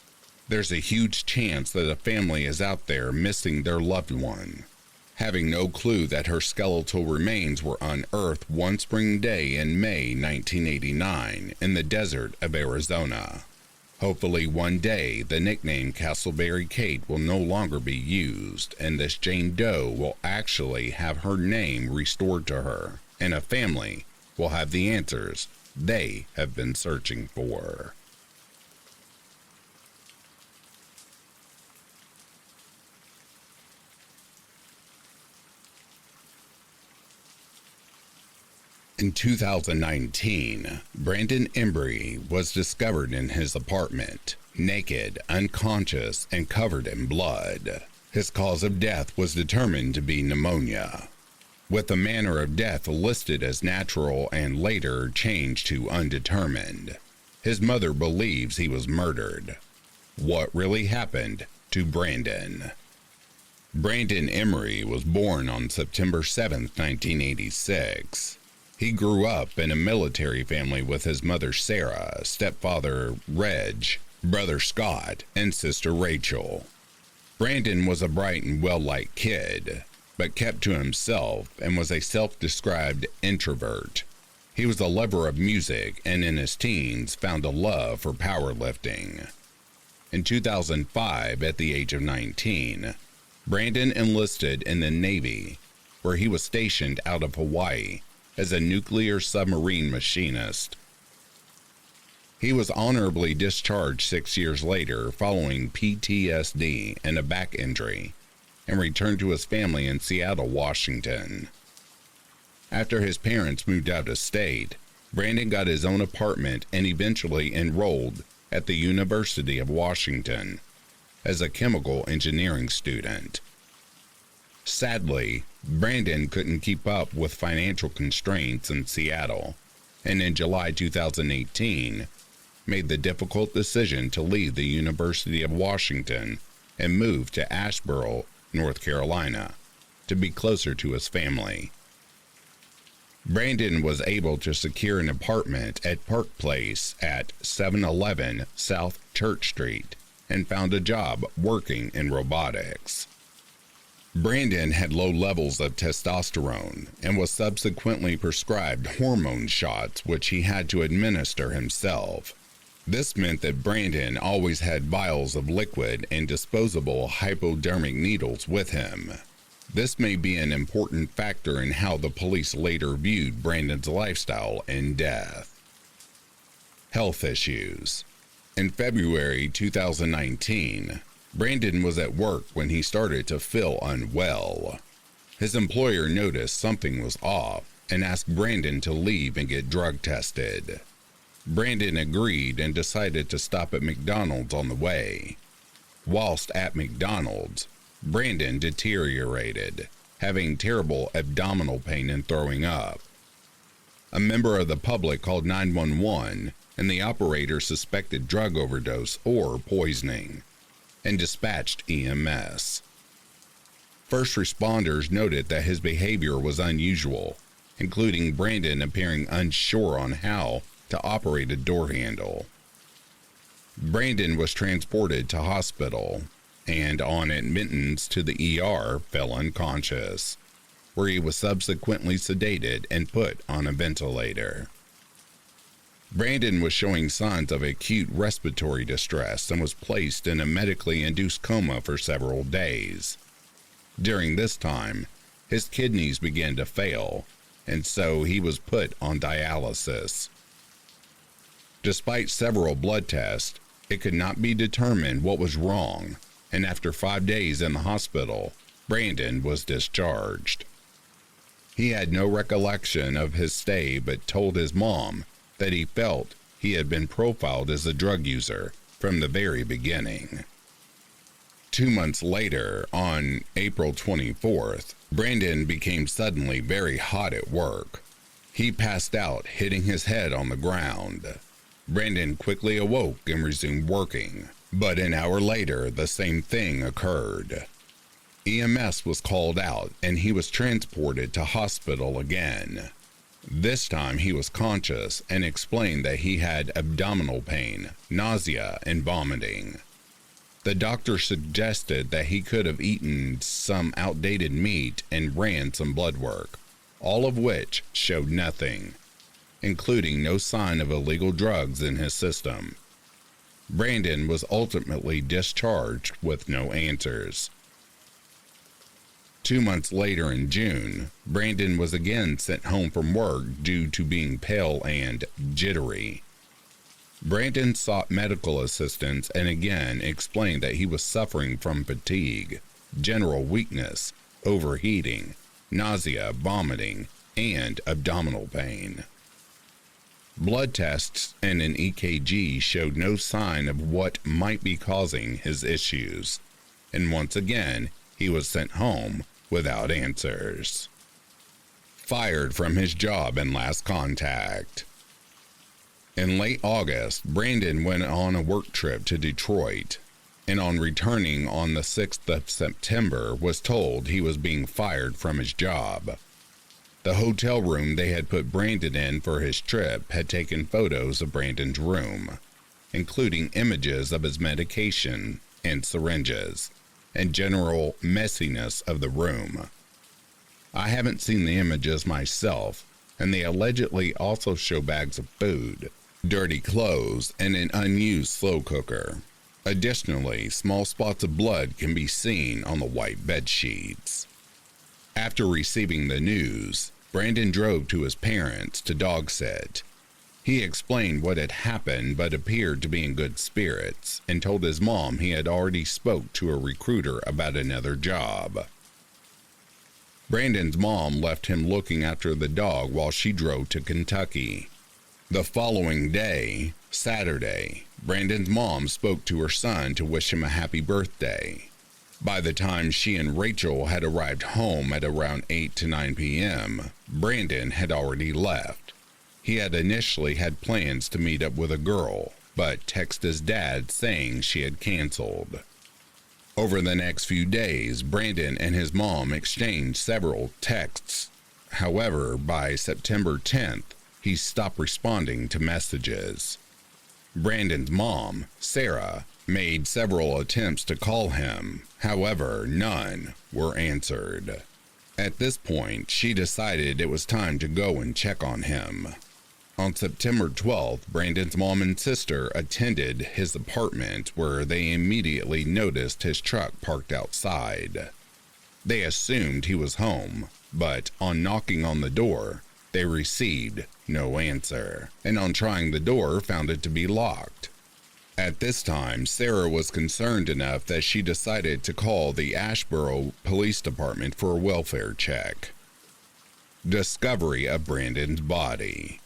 There's a huge chance that a family is out there missing their loved one, having no clue that her skeletal remains were unearthed one spring day in May 1989 in the desert of Arizona. Hopefully one day the nickname Castleberry Kate will no longer be used, and this Jane Doe will actually have her name restored to her, and a family will have the answers they have been searching for. In 2019, Brandon Embry was discovered in his apartment, naked, unconscious, and covered in blood. His cause of death was determined to be pneumonia, with the manner of death listed as natural and later changed to undetermined. His mother believes he was murdered. What really happened to Brandon? Brandon Embry was born on September 7, 1986. He grew up in a military family with his mother Sarah, stepfather Reg, brother Scott, and sister Rachel. Brandon was a bright and well-liked kid, but kept to himself and was a self-described introvert. He was a lover of music and in his teens found a love for powerlifting. In 2005, at the age of 19, Brandon enlisted in the Navy, where he was stationed out of Hawaii as a nuclear submarine machinist. He was honorably discharged 6 years later following PTSD and a back injury, and returned to his family in Seattle, Washington. After his parents moved out of state, Brandon got his own apartment and eventually enrolled at the University of Washington as a chemical engineering student. Sadly, Brandon couldn't keep up with financial constraints in Seattle, and in July 2018, made the difficult decision to leave the University of Washington and move to Asheboro, North Carolina, to be closer to his family. Brandon was able to secure an apartment at Park Place at 711 South Church Street and found a job working in robotics. Brandon had low levels of testosterone and was subsequently prescribed hormone shots which he had to administer himself. This meant that Brandon always had vials of liquid and disposable hypodermic needles with him. This may be an important factor in how the police later viewed Brandon's lifestyle and death. Health issues. In February 2019, Brandon was at work when he started to feel unwell. His employer noticed something was off and asked Brandon to leave and get drug tested. Brandon agreed and decided to stop at McDonald's on the way. Whilst at McDonald's, Brandon deteriorated, having terrible abdominal pain and throwing up. A member of the public called 911, and the operator suspected drug overdose or poisoning, and dispatched EMS. First responders noted that his behavior was unusual, including Brandon appearing unsure on how to operate a door handle. Brandon was transported to hospital and on admittance to the ER fell unconscious, where he was subsequently sedated and put on a ventilator. Brandon was showing signs of acute respiratory distress and was placed in a medically induced coma for several days. During this time, his kidneys began to fail, and so he was put on dialysis. Despite several blood tests, it could not be determined what was wrong, and after 5 days in the hospital, Brandon was discharged. He had no recollection of his stay but told his mom that he felt he had been profiled as a drug user from the very beginning. 2 months later, on April 24th, Brandon became suddenly very hot at work. He passed out, hitting his head on the ground. Brandon quickly awoke and resumed working, but an hour later, the same thing occurred. EMS was called out and he was transported to hospital again. This time he was conscious and explained that he had abdominal pain, nausea, and vomiting. The doctor suggested that he could have eaten some outdated meat and ran some blood work, all of which showed nothing, including no sign of illegal drugs in his system. Brandon was ultimately discharged with no answers. 2 months later in June, Brandon was again sent home from work due to being pale and jittery. Brandon sought medical assistance and again explained that he was suffering from fatigue, general weakness, overheating, nausea, vomiting, and abdominal pain. Blood tests and an EKG showed no sign of what might be causing his issues, and once again he was sent home without answers. Fired from his job and last contact. In late August, Brandon went on a work trip to Detroit, and on returning on the 6th of September was told he was being fired from his job. The hotel room they had put Brandon in for his trip had taken photos of Brandon's room, including images of his medication and syringes, and general messiness of the room. I haven't seen the images myself, and they allegedly also show bags of food, dirty clothes, and an unused slow cooker. Additionally, small spots of blood can be seen on the white bed sheets. After receiving the news, Brandon drove to his parents to dog sit. He explained what had happened but appeared to be in good spirits and told his mom he had already spoke to a recruiter about another job. Brandon's mom left him looking after the dog while she drove to Kentucky. The following day, Saturday, Brandon's mom spoke to her son to wish him a happy birthday. By the time she and Rachel had arrived home at around 8 to 9 p.m., Brandon had already left. He had initially had plans to meet up with a girl, but texted his dad saying she had canceled. Over the next few days, Brandon and his mom exchanged several texts. However, by September 10th, he stopped responding to messages. Brandon's mom, Sarah, made several attempts to call him. However, none were answered. At this point, she decided it was time to go and check on him. On September 12th, Brandon's mom and sister attended his apartment where they immediately noticed his truck parked outside. They assumed he was home, but on knocking on the door, they received no answer, and on trying the door found it to be locked. At this time, Sarah was concerned enough that she decided to call the Asheboro Police Department for a welfare check. Discovery of Brandon's body.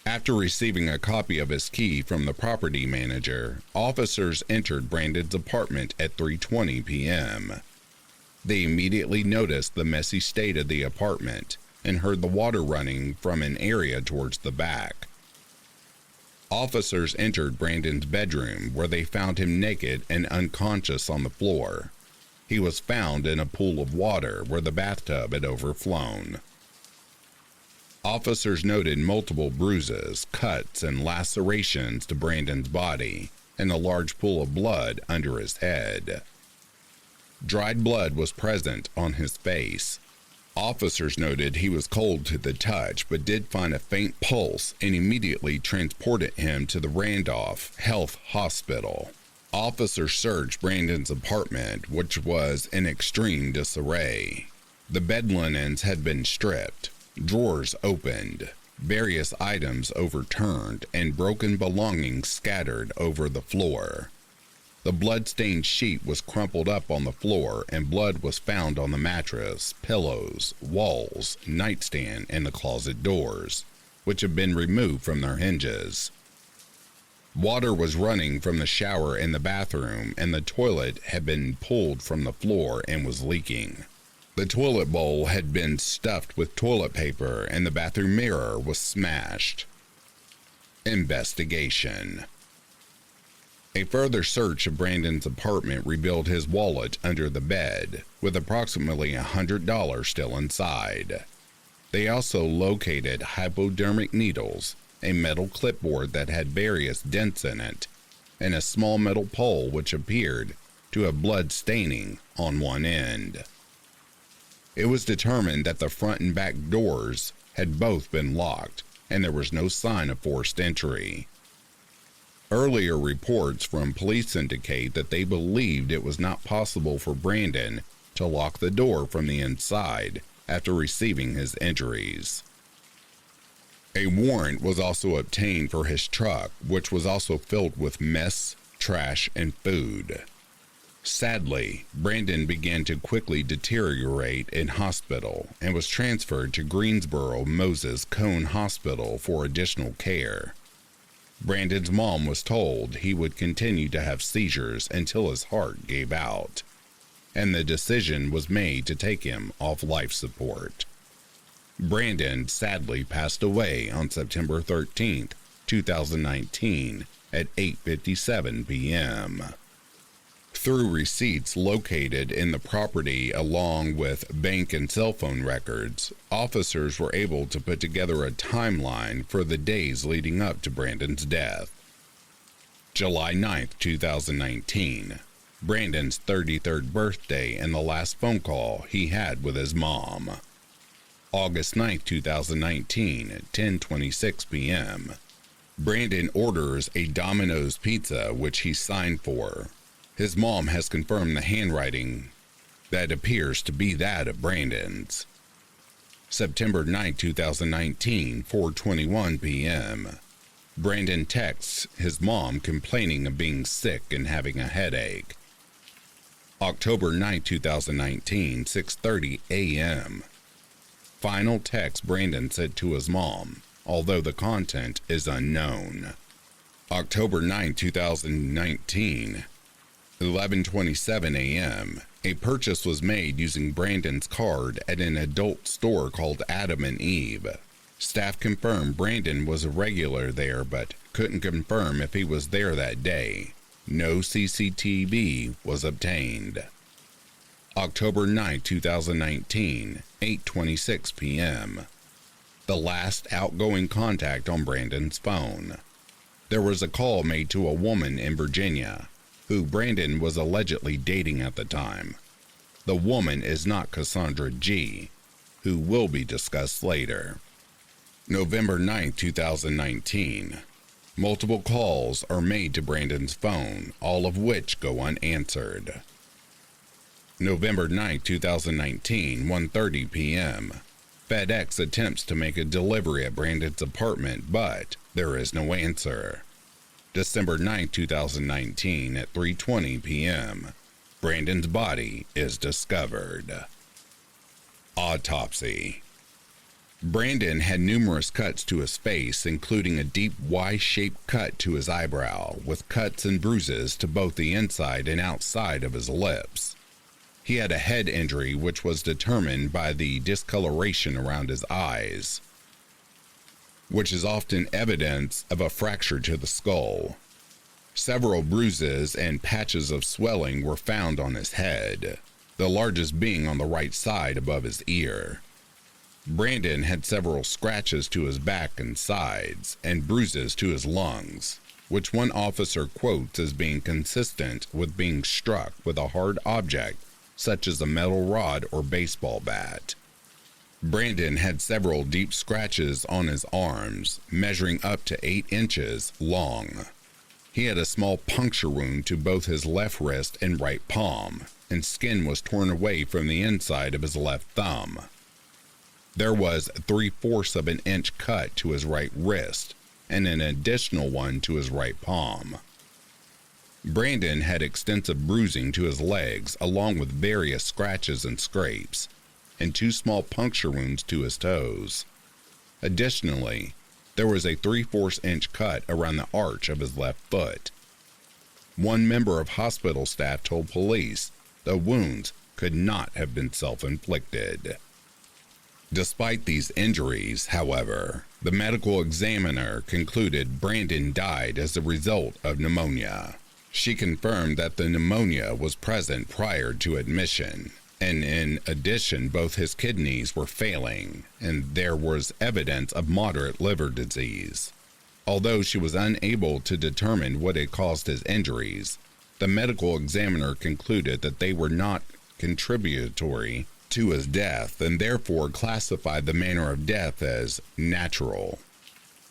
After receiving a copy of his key from the property manager, officers entered Brandon's apartment at 3:20 p.m. They immediately noticed the messy state of the apartment and heard the water running from an area towards the back. Officers entered Brandon's bedroom where they found him naked and unconscious on the floor. He was found in a pool of water where the bathtub had overflown. Officers noted multiple bruises, cuts, and lacerations to Brandon's body, and a large pool of blood under his head. Dried blood was present on his face. Officers noted he was cold to the touch, but did find a faint pulse and immediately transported him to the Randolph Health Hospital. Officers searched Brandon's apartment, which was in extreme disarray. The bed linens had been stripped, drawers opened, various items overturned, and broken belongings scattered over the floor. The blood-stained sheet was crumpled up on the floor, and blood was found on the mattress, pillows, walls, nightstand, and the closet doors, which had been removed from their hinges. Water was running from the shower in the bathroom, and the toilet had been pulled from the floor and was leaking. The toilet bowl had been stuffed with toilet paper, and the bathroom mirror was smashed. Investigation. A further search of Brandon's apartment revealed his wallet under the bed, with approximately $100 still inside. They also located hypodermic needles, a metal clipboard that had various dents in it, and a small metal pole which appeared to have blood staining on one end. It was determined that the front and back doors had both been locked, and there was no sign of forced entry. Earlier reports from police indicate that they believed it was not possible for Brandon to lock the door from the inside after receiving his injuries. A warrant was also obtained for his truck, which was also filled with mess, trash, and food. Sadly, Brandon began to quickly deteriorate in hospital and was transferred to Greensboro Moses Cone Hospital for additional care. Brandon's mom was told he would continue to have seizures until his heart gave out, and the decision was made to take him off life support. Brandon sadly passed away on September 13, 2019 at 8:57 p.m. Through receipts located in the property along with bank and cell phone records, officers were able to put together a timeline for the days leading up to Brandon's death. July 9, 2019, Brandon's 33rd birthday and the last phone call he had with his mom. August 9, 2019 at 10:26 p.m. Brandon orders a Domino's pizza, which he signed for. His mom has confirmed the handwriting that appears to be that of Brandon's. September 9, 2019, 4:21 p.m. Brandon texts his mom complaining of being sick and having a headache. October 9, 2019, 6:30 a.m. Final text Brandon said to his mom, although the content is unknown. October 9, 2019, 11:27 a.m. A purchase was made using Brandon's card at an adult store called Adam and Eve. Staff confirmed Brandon was a regular there but couldn't confirm if he was there that day. No CCTV was obtained. October 9, 2019, 8:26 p.m. The last outgoing contact on Brandon's phone. There was a call made to a woman in Virginia, who Brandon was allegedly dating at the time. The woman is not Cassandra G., who will be discussed later. November 9, 2019. Multiple calls are made to Brandon's phone, all of which go unanswered. November 9, 2019, 1:30 p.m. FedEx attempts to make a delivery at Brandon's apartment, but there is no answer. December 9, 2019 at 3:20 p.m. Brandon's body is discovered. Autopsy. Brandon had numerous cuts to his face, including a deep Y-shaped cut to his eyebrow, with cuts and bruises to both the inside and outside of his lips. He had a head injury which was determined by the discoloration around his eyes, which is often evidence of a fracture to the skull. Several bruises and patches of swelling were found on his head, the largest being on the right side above his ear. Brandon had several scratches to his back and sides and bruises to his lungs, which one officer quotes as being consistent with being struck with a hard object such as a metal rod or baseball bat. Brandon had several deep scratches on his arms, measuring up to 8 inches long. He had a small puncture wound to both his left wrist and right palm, and skin was torn away from the inside of his left thumb. There was 3/4 of an inch cut to his right wrist, and an additional one to his right palm. Brandon had extensive bruising to his legs, along with various scratches and scrapes, and 2 small puncture wounds to his toes. Additionally, there was a 3/4 inch cut around the arch of his left foot. One member of hospital staff told police the wounds could not have been self-inflicted. Despite these injuries, however, the medical examiner concluded Brandon died as a result of pneumonia. She confirmed that the pneumonia was present prior to admission, and in addition, both his kidneys were failing, and there was evidence of moderate liver disease. Although she was unable to determine what had caused his injuries, the medical examiner concluded that they were not contributory to his death and therefore classified the manner of death as natural.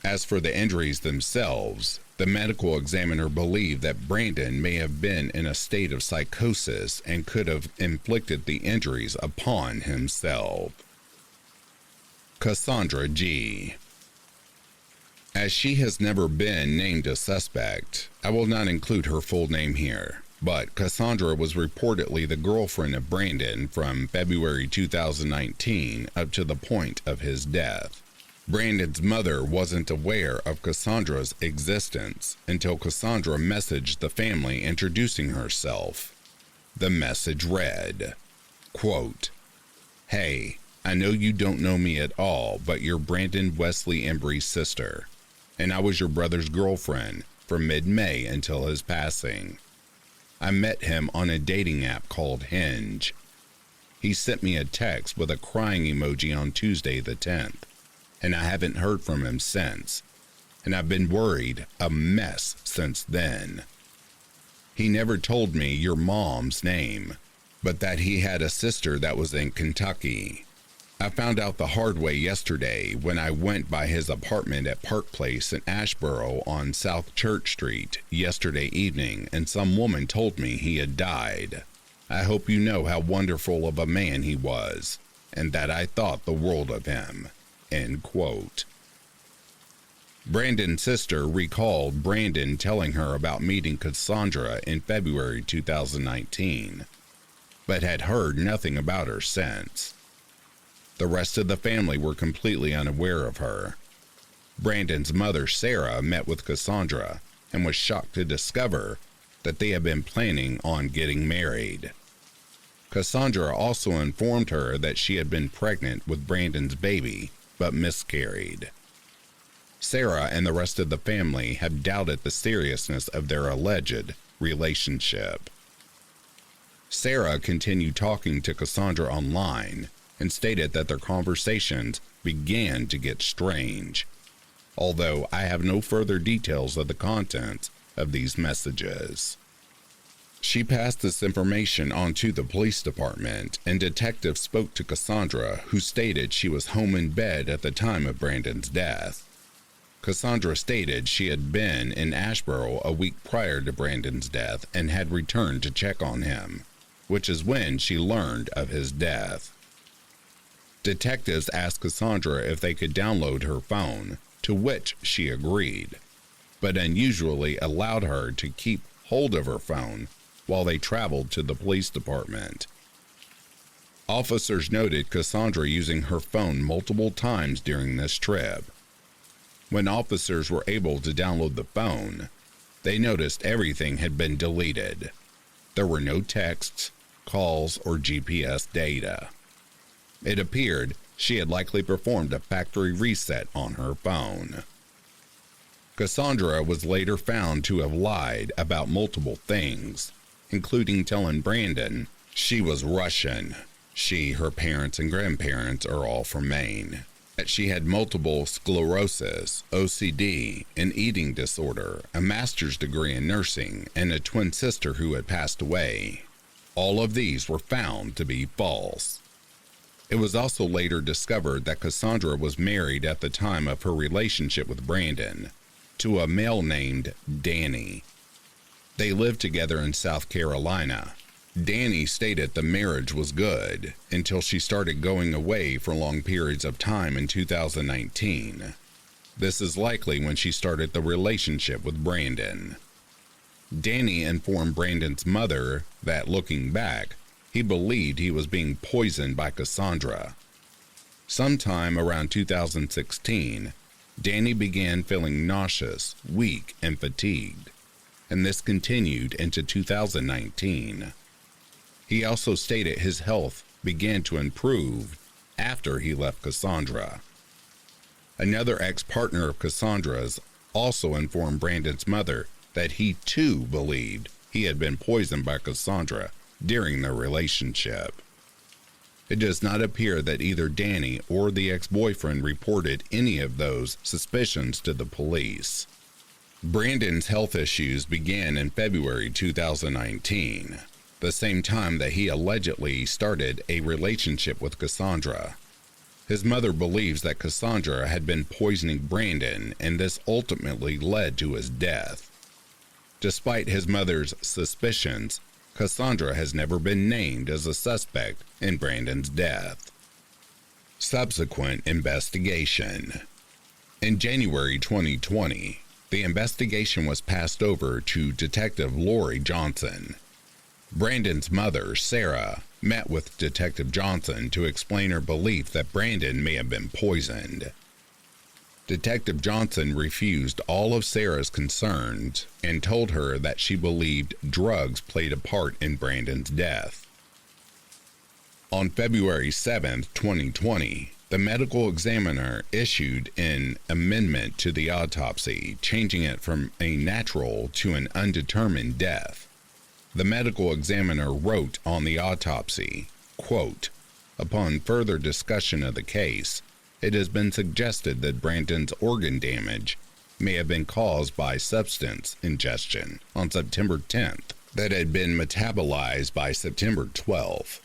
As for the injuries themselves, the medical examiner believed that Brandon may have been in a state of psychosis and could have inflicted the injuries upon himself. Cassandra G. As she has never been named a suspect, I will not include her full name here, but Cassandra was reportedly the girlfriend of Brandon from February 2019 up to the point of his death. Brandon's mother wasn't aware of Cassandra's existence until Cassandra messaged the family introducing herself. The message read, quote, "Hey, I know you don't know me at all, but you're Brandon Wesley Embry's sister, and I was your brother's girlfriend from mid-May until his passing. I met him on a dating app called Hinge. He sent me a text with a crying emoji on Tuesday the 10th. And I haven't heard from him since, and I've been worried a mess since then. He never told me your mom's name, but that he had a sister that was in Kentucky. I found out the hard way yesterday when I went by his apartment at Park Place in Asheboro on South Church Street yesterday evening, and some woman told me he had died. I hope you know how wonderful of a man he was, and that I thought the world of him." End quote. Brandon's sister recalled Brandon telling her about meeting Cassandra in February 2019, but had heard nothing about her since. The rest of the family were completely unaware of her. Brandon's mother, Sarah, met with Cassandra and was shocked to discover that they had been planning on getting married. Cassandra also informed her that she had been pregnant with Brandon's baby, but miscarried. Sarah and the rest of the family have doubted the seriousness of their alleged relationship. Sarah continued talking to Cassandra online and stated that their conversations began to get strange, although I have no further details of the content of these messages. She passed this information on to the police department, and detectives spoke to Cassandra, who stated she was home in bed at the time of Brandon's death. Cassandra stated she had been in Asheboro a week prior to Brandon's death and had returned to check on him, which is when she learned of his death. Detectives asked Cassandra if they could download her phone, to which she agreed, but unusually allowed her to keep hold of her phone while they traveled to the police department. Officers noted Cassandra using her phone multiple times during this trip. When officers were able to download the phone, they noticed everything had been deleted. There were no texts, calls, or GPS data. It appeared she had likely performed a factory reset on her phone. Cassandra was later found to have lied about multiple things, including telling Brandon she was Russian, She, her parents, and grandparents are all from Maine. That she had multiple sclerosis, OCD, an eating disorder, a master's degree in nursing, and a twin sister who had passed away. All of these were found to be false. It was also later discovered that Cassandra was married at the time of her relationship with Brandon to a male named Danny. They lived together in South Carolina. Danny stated the marriage was good until she started going away for long periods of time in 2019. This is likely when she started the relationship with Brandon. Danny informed Brandon's mother that, looking back, he believed he was being poisoned by Cassandra. Sometime around 2016, Danny began feeling nauseous, weak, and fatigued, and this continued into 2019. He also stated his health began to improve after he left Cassandra. Another ex-partner of Cassandra's also informed Brandon's mother that he too believed he had been poisoned by Cassandra during their relationship. It does not appear that either Danny or the ex-boyfriend reported any of those suspicions to the police. Brandon's health issues began in February 2019. The same time that he allegedly started a relationship with Cassandra. His mother believes that Cassandra had been poisoning Brandon, and this ultimately led to his death. Despite his mother's suspicions, Cassandra has never been named as a suspect in Brandon's death. Subsequent investigation. In January 2020, the investigation was passed over to Detective Lori Johnson. Brandon's mother, Sarah, met with Detective Johnson to explain her belief that Brandon may have been poisoned. Detective Johnson refused all of Sarah's concerns and told her that she believed drugs played a part in Brandon's death. On February 7, 2020, the medical examiner issued an amendment to the autopsy, changing it from a natural to an undetermined death. The medical examiner wrote on the autopsy, quote, "Upon further discussion of the case, it has been suggested that Brandon's organ damage may have been caused by substance ingestion on September 10th that had been metabolized by September 12th.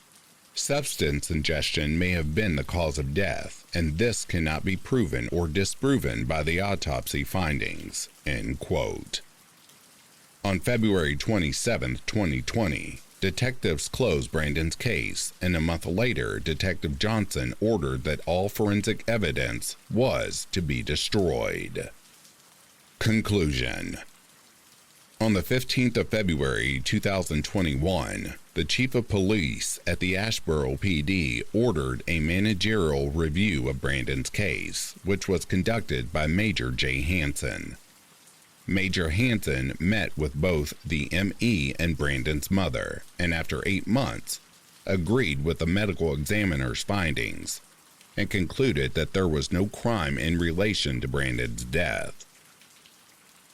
Substance ingestion may have been the cause of death, and this cannot be proven or disproven by the autopsy findings." End quote. On February 27, 2020, detectives closed Brandon's case, and a month later, Detective Johnson ordered that all forensic evidence was to be destroyed. Conclusion. On the 15th of February 2021, the Chief of Police at the Asheboro PD ordered a managerial review of Brandon's case, which was conducted by Major J. Hansen. Major Hansen met with both the ME and Brandon's mother, and after 8 months, agreed with the medical examiner's findings, and concluded that there was no crime in relation to Brandon's death.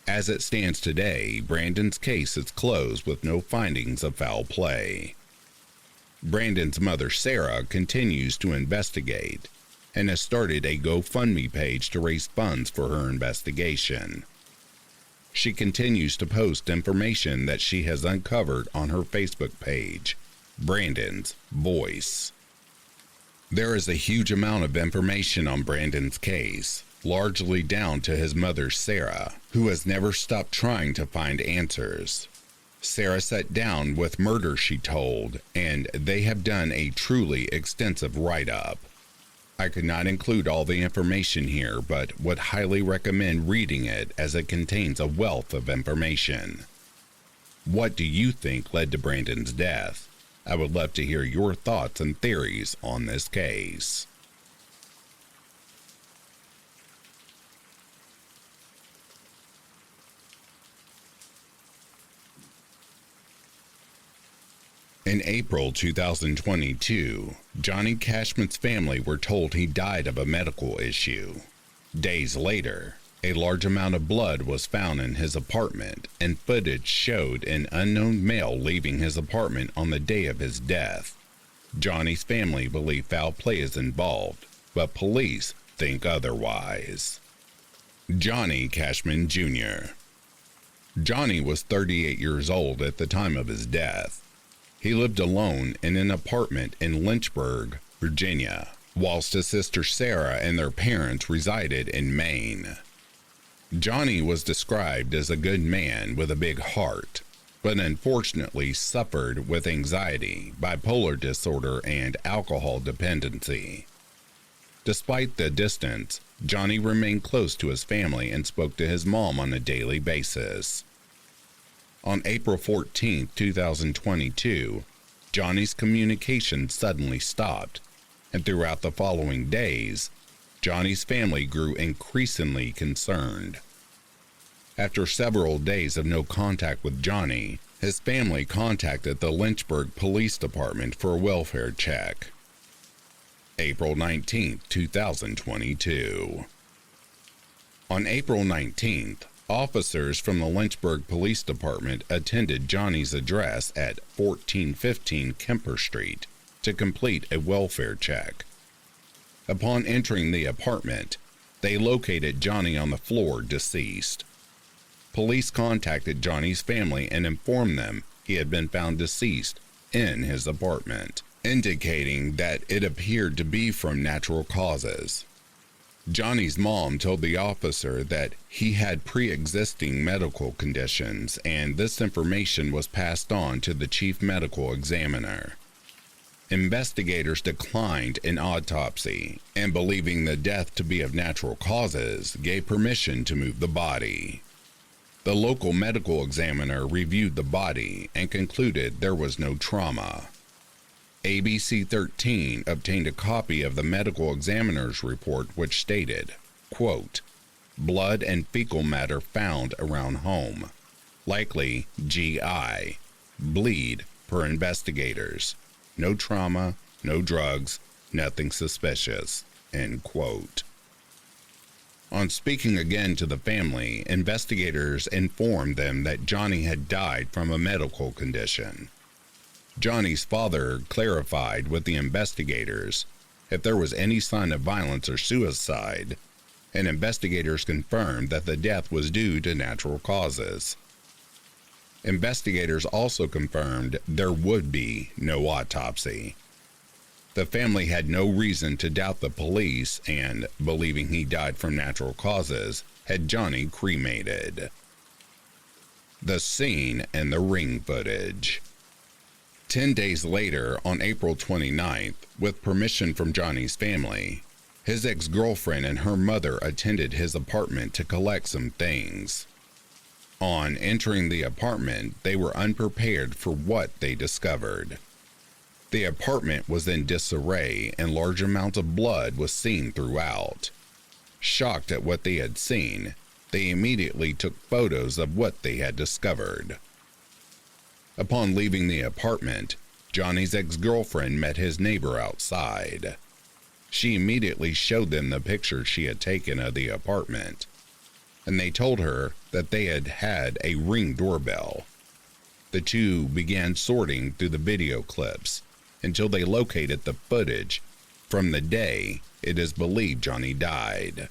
As it stands today, Brandon's case is closed with no findings of foul play. Brandon's mother, Sarah, continues to investigate, and has started a GoFundMe page to raise funds for her investigation. She continues to post information that she has uncovered on her Facebook page, Brandon's Voice. There is a huge amount of information on Brandon's case, largely down to his mother, Sarah, who has never stopped trying to find answers. Sarah sat down with Murder, She Told, and they have done a truly extensive write-up. I could not include all the information here, but would highly recommend reading it as it contains a wealth of information. What do you think led to Brandon's death? I would love to hear your thoughts and theories on this case. In April 2022, Johnny Cashman's family were told he died of a medical issue. Days later, a large amount of blood was found in his apartment, and footage showed an unknown male leaving his apartment on the day of his death. Johnny's family believe foul play is involved, but police think otherwise. Johnny Cashman Jr. Johnny was 38 years old at the time of his death. He lived alone in an apartment in Lynchburg, Virginia, whilst his sister Sarah and their parents resided in Maine. Johnny was described as a good man with a big heart, but unfortunately suffered with anxiety, bipolar disorder, and alcohol dependency. Despite the distance, Johnny remained close to his family and spoke to his mom on a daily basis. On April 14, 2022, Johnny's communication suddenly stopped, and throughout the following days, Johnny's family grew increasingly concerned. After several days of no contact with Johnny, his family contacted the Lynchburg Police Department for a welfare check. April 19, 2022. On April 19th, officers from the Lynchburg Police Department attended Johnny's address at 1415 Kemper Street to complete a welfare check. Upon entering the apartment, they located Johnny on the floor deceased. Police contacted Johnny's family and informed them he had been found deceased in his apartment, indicating that it appeared to be from natural causes. Johnny's mom told the officer that he had pre-existing medical conditions, and this information was passed on to the chief medical examiner. Investigators declined an autopsy, and believing the death to be of natural causes, gave permission to move the body. The local medical examiner reviewed the body and concluded there was no trauma. ABC 13 obtained a copy of the medical examiner's report which stated, quote, "Blood and fecal matter found around home. Likely GI. Bleed per investigators. No trauma, no drugs, nothing suspicious." End quote. On speaking again to the family, investigators informed them that Johnny had died from a medical condition. Johnny's father clarified with the investigators if there was any sign of violence or suicide, and investigators confirmed that the death was due to natural causes. Investigators also confirmed there would be no autopsy. The family had no reason to doubt the police and, believing he died from natural causes, had Johnny cremated. The scene and the ring footage. 10 days later, on April 29th, with permission from Johnny's family, his ex-girlfriend and her mother attended his apartment to collect some things. On entering the apartment, they were unprepared for what they discovered. The apartment was in disarray and large amounts of blood was seen throughout. Shocked at what they had seen, they immediately took photos of what they had discovered. Upon leaving the apartment, Johnny's ex-girlfriend met his neighbor outside. She immediately showed them the pictures she had taken of the apartment, and they told her that they had had a Ring doorbell. The two began sorting through the video clips until they located the footage from the day it is believed Johnny died.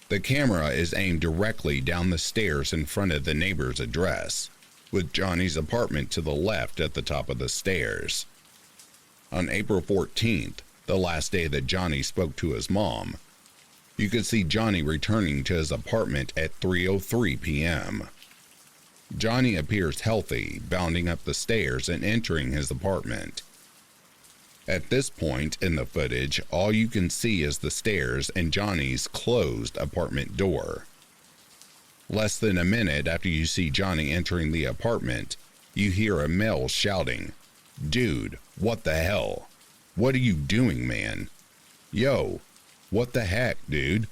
The camera is aimed directly down the stairs in front of the neighbor's address, with Johnny's apartment to the left at the top of the stairs. On April 14th, the last day that Johnny spoke to his mom, you could see Johnny returning to his apartment at 3:03 p.m. Johnny appears healthy, bounding up the stairs and entering his apartment. At this point in the footage, all you can see is the stairs and Johnny's closed apartment door. Less than a minute after you see Johnny entering the apartment, you hear a male shouting, "Dude, what the hell? What are you doing, man? Yo, what the heck, dude?"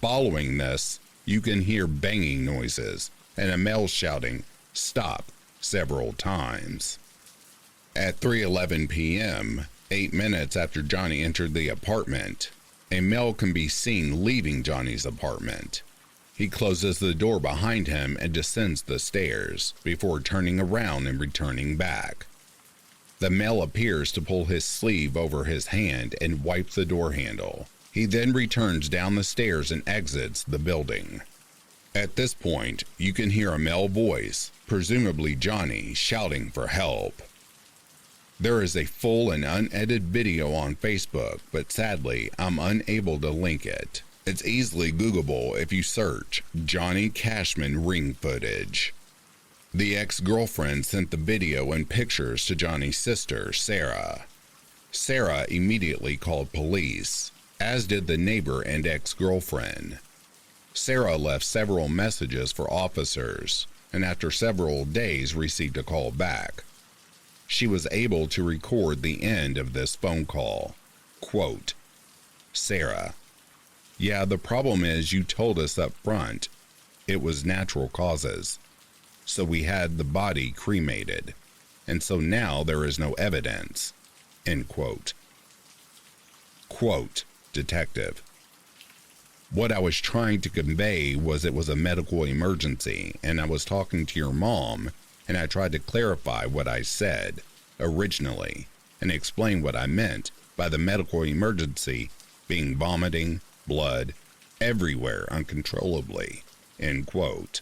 Following this, you can hear banging noises and a male shouting, "Stop," several times. At 3:11 p.m., 8 minutes after Johnny entered the apartment, a male can be seen leaving Johnny's apartment. He closes the door behind him and descends the stairs before turning around and returning back. The male appears to pull his sleeve over his hand and wipe the door handle. He then returns down the stairs and exits the building. At this point, you can hear a male voice, presumably Johnny, shouting for help. There is a full and unedited video on Facebook, but sadly, I'm unable to link it. It's easily Googleable if you search Johnny Cashman ring footage. The ex-girlfriend sent the video and pictures to Johnny's sister, Sarah. Sarah immediately called police, as did the neighbor and ex-girlfriend. Sarah left several messages for officers, and after several days received a call back. She was able to record the end of this phone call. Quote, Sarah, yeah, the problem is you told us up front it was natural causes, so we had the body cremated, and so now there is no evidence. End quote. Quote, Detective, what I was trying to convey was it was a medical emergency, and I was talking to your mom, and I tried to clarify what I said originally and explain what I meant by the medical emergency being vomiting, blood, everywhere uncontrollably. End quote.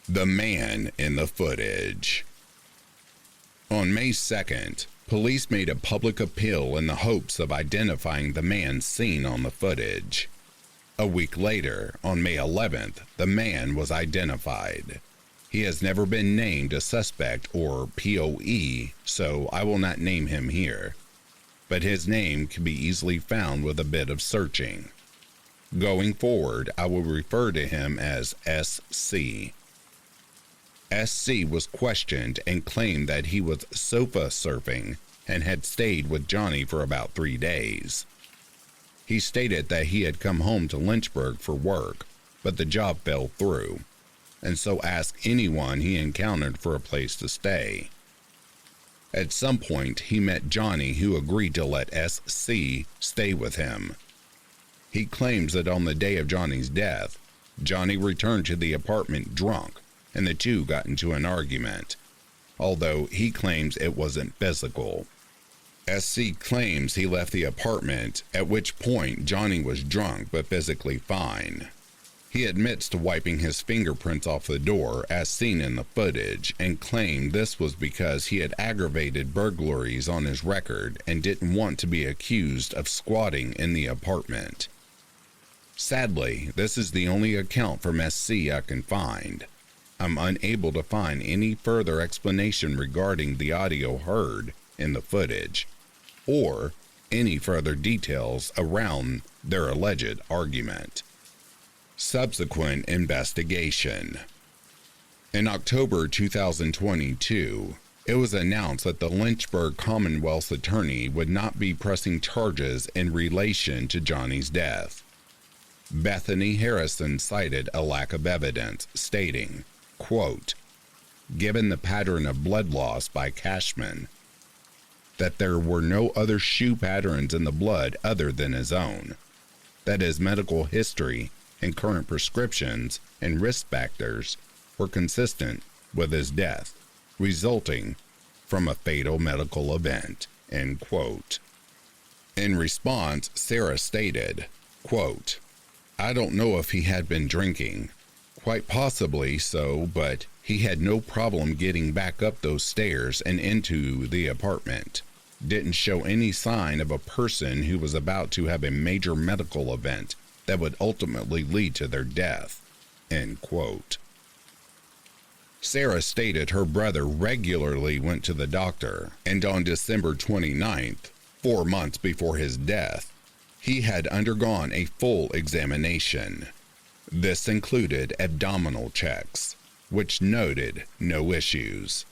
The man in the footage. On May 2nd, police made a public appeal in the hopes of identifying the man seen on the footage. A week later, on May 11th, the man was identified. He has never been named a suspect or POE, so I will not name him here, but his name can be easily found with a bit of searching. Going forward, I will refer to him as SC. SC was questioned and claimed that he was sofa surfing and had stayed with Johnny for about 3 days. He stated that he had come home to Lynchburg for work, but the job fell through, and so asked anyone he encountered for a place to stay. At some point, he met Johnny, who agreed to let SC stay with him. He claims that on the day of Johnny's death, Johnny returned to the apartment drunk, and the two got into an argument, although he claims it wasn't physical. SC claims he left the apartment, at which point Johnny was drunk but physically fine. He admits to wiping his fingerprints off the door as seen in the footage and claimed this was because he had aggravated burglaries on his record and didn't want to be accused of squatting in the apartment. Sadly, this is the only account from SC I can find. I'm unable to find any further explanation regarding the audio heard in the footage, or any further details around their alleged argument. Subsequent investigation. In October 2022, it was announced that the Lynchburg Commonwealth's attorney would not be pressing charges in relation to Johnny's death. Bethany Harrison cited a lack of evidence, stating, quote, given the pattern of blood loss by Cashman, that there were no other shoe patterns in the blood other than his own, that his medical history and current prescriptions and risk factors were consistent with his death, resulting from a fatal medical event, end quote. In response, Sarah stated, quote, I don't know if he had been drinking, quite possibly so, but he had no problem getting back up those stairs and into the apartment. Didn't show any sign of a person who was about to have a major medical event that would ultimately lead to their death, end quote. Sarah stated her brother regularly went to the doctor, and on December 29th, 4 months before his death, he had undergone a full examination. This included abdominal checks, which noted no issues.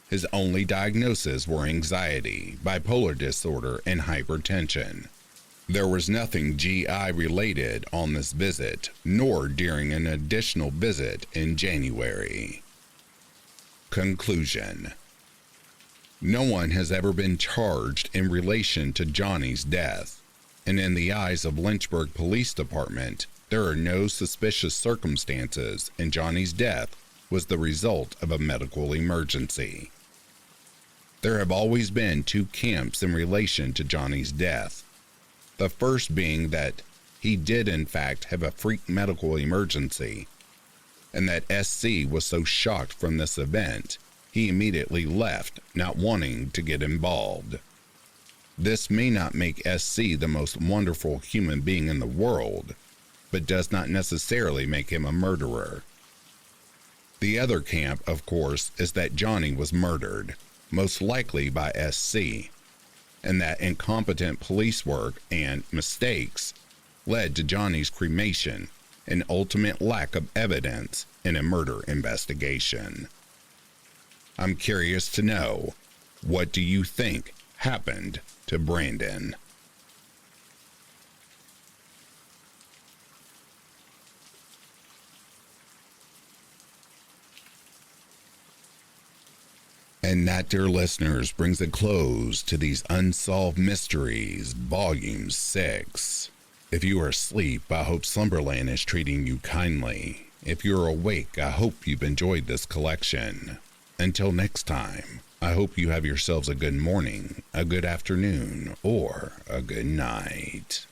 His only diagnoses were anxiety, bipolar disorder, and hypertension. There was nothing GI related on this visit, nor during an additional visit in January. Conclusion. No one has ever been charged in relation to Johnny's death, and in the eyes of Lynchburg Police Department, there are no suspicious circumstances, and Johnny's death was the result of a medical emergency. There have always been two camps in relation to Johnny's death. The first being that he did in fact have a freak medical emergency, and that SC was so shocked from this event, he immediately left, not wanting to get involved. This may not make SC the most wonderful human being in the world, but does not necessarily make him a murderer. The other camp, of course, is that Johnny was murdered, most likely by SC, and that incompetent police work and mistakes led to Johnny's cremation and ultimate lack of evidence in a murder investigation. I'm curious to know, what do you think happened to Brandon? And that, dear listeners, brings a close to these Unsolved Mysteries, Volume 6. If you are asleep, I hope Slumberland is treating you kindly. If you're awake, I hope you've enjoyed this collection. Until next time, I hope you have yourselves a good morning, a good afternoon, or a good night.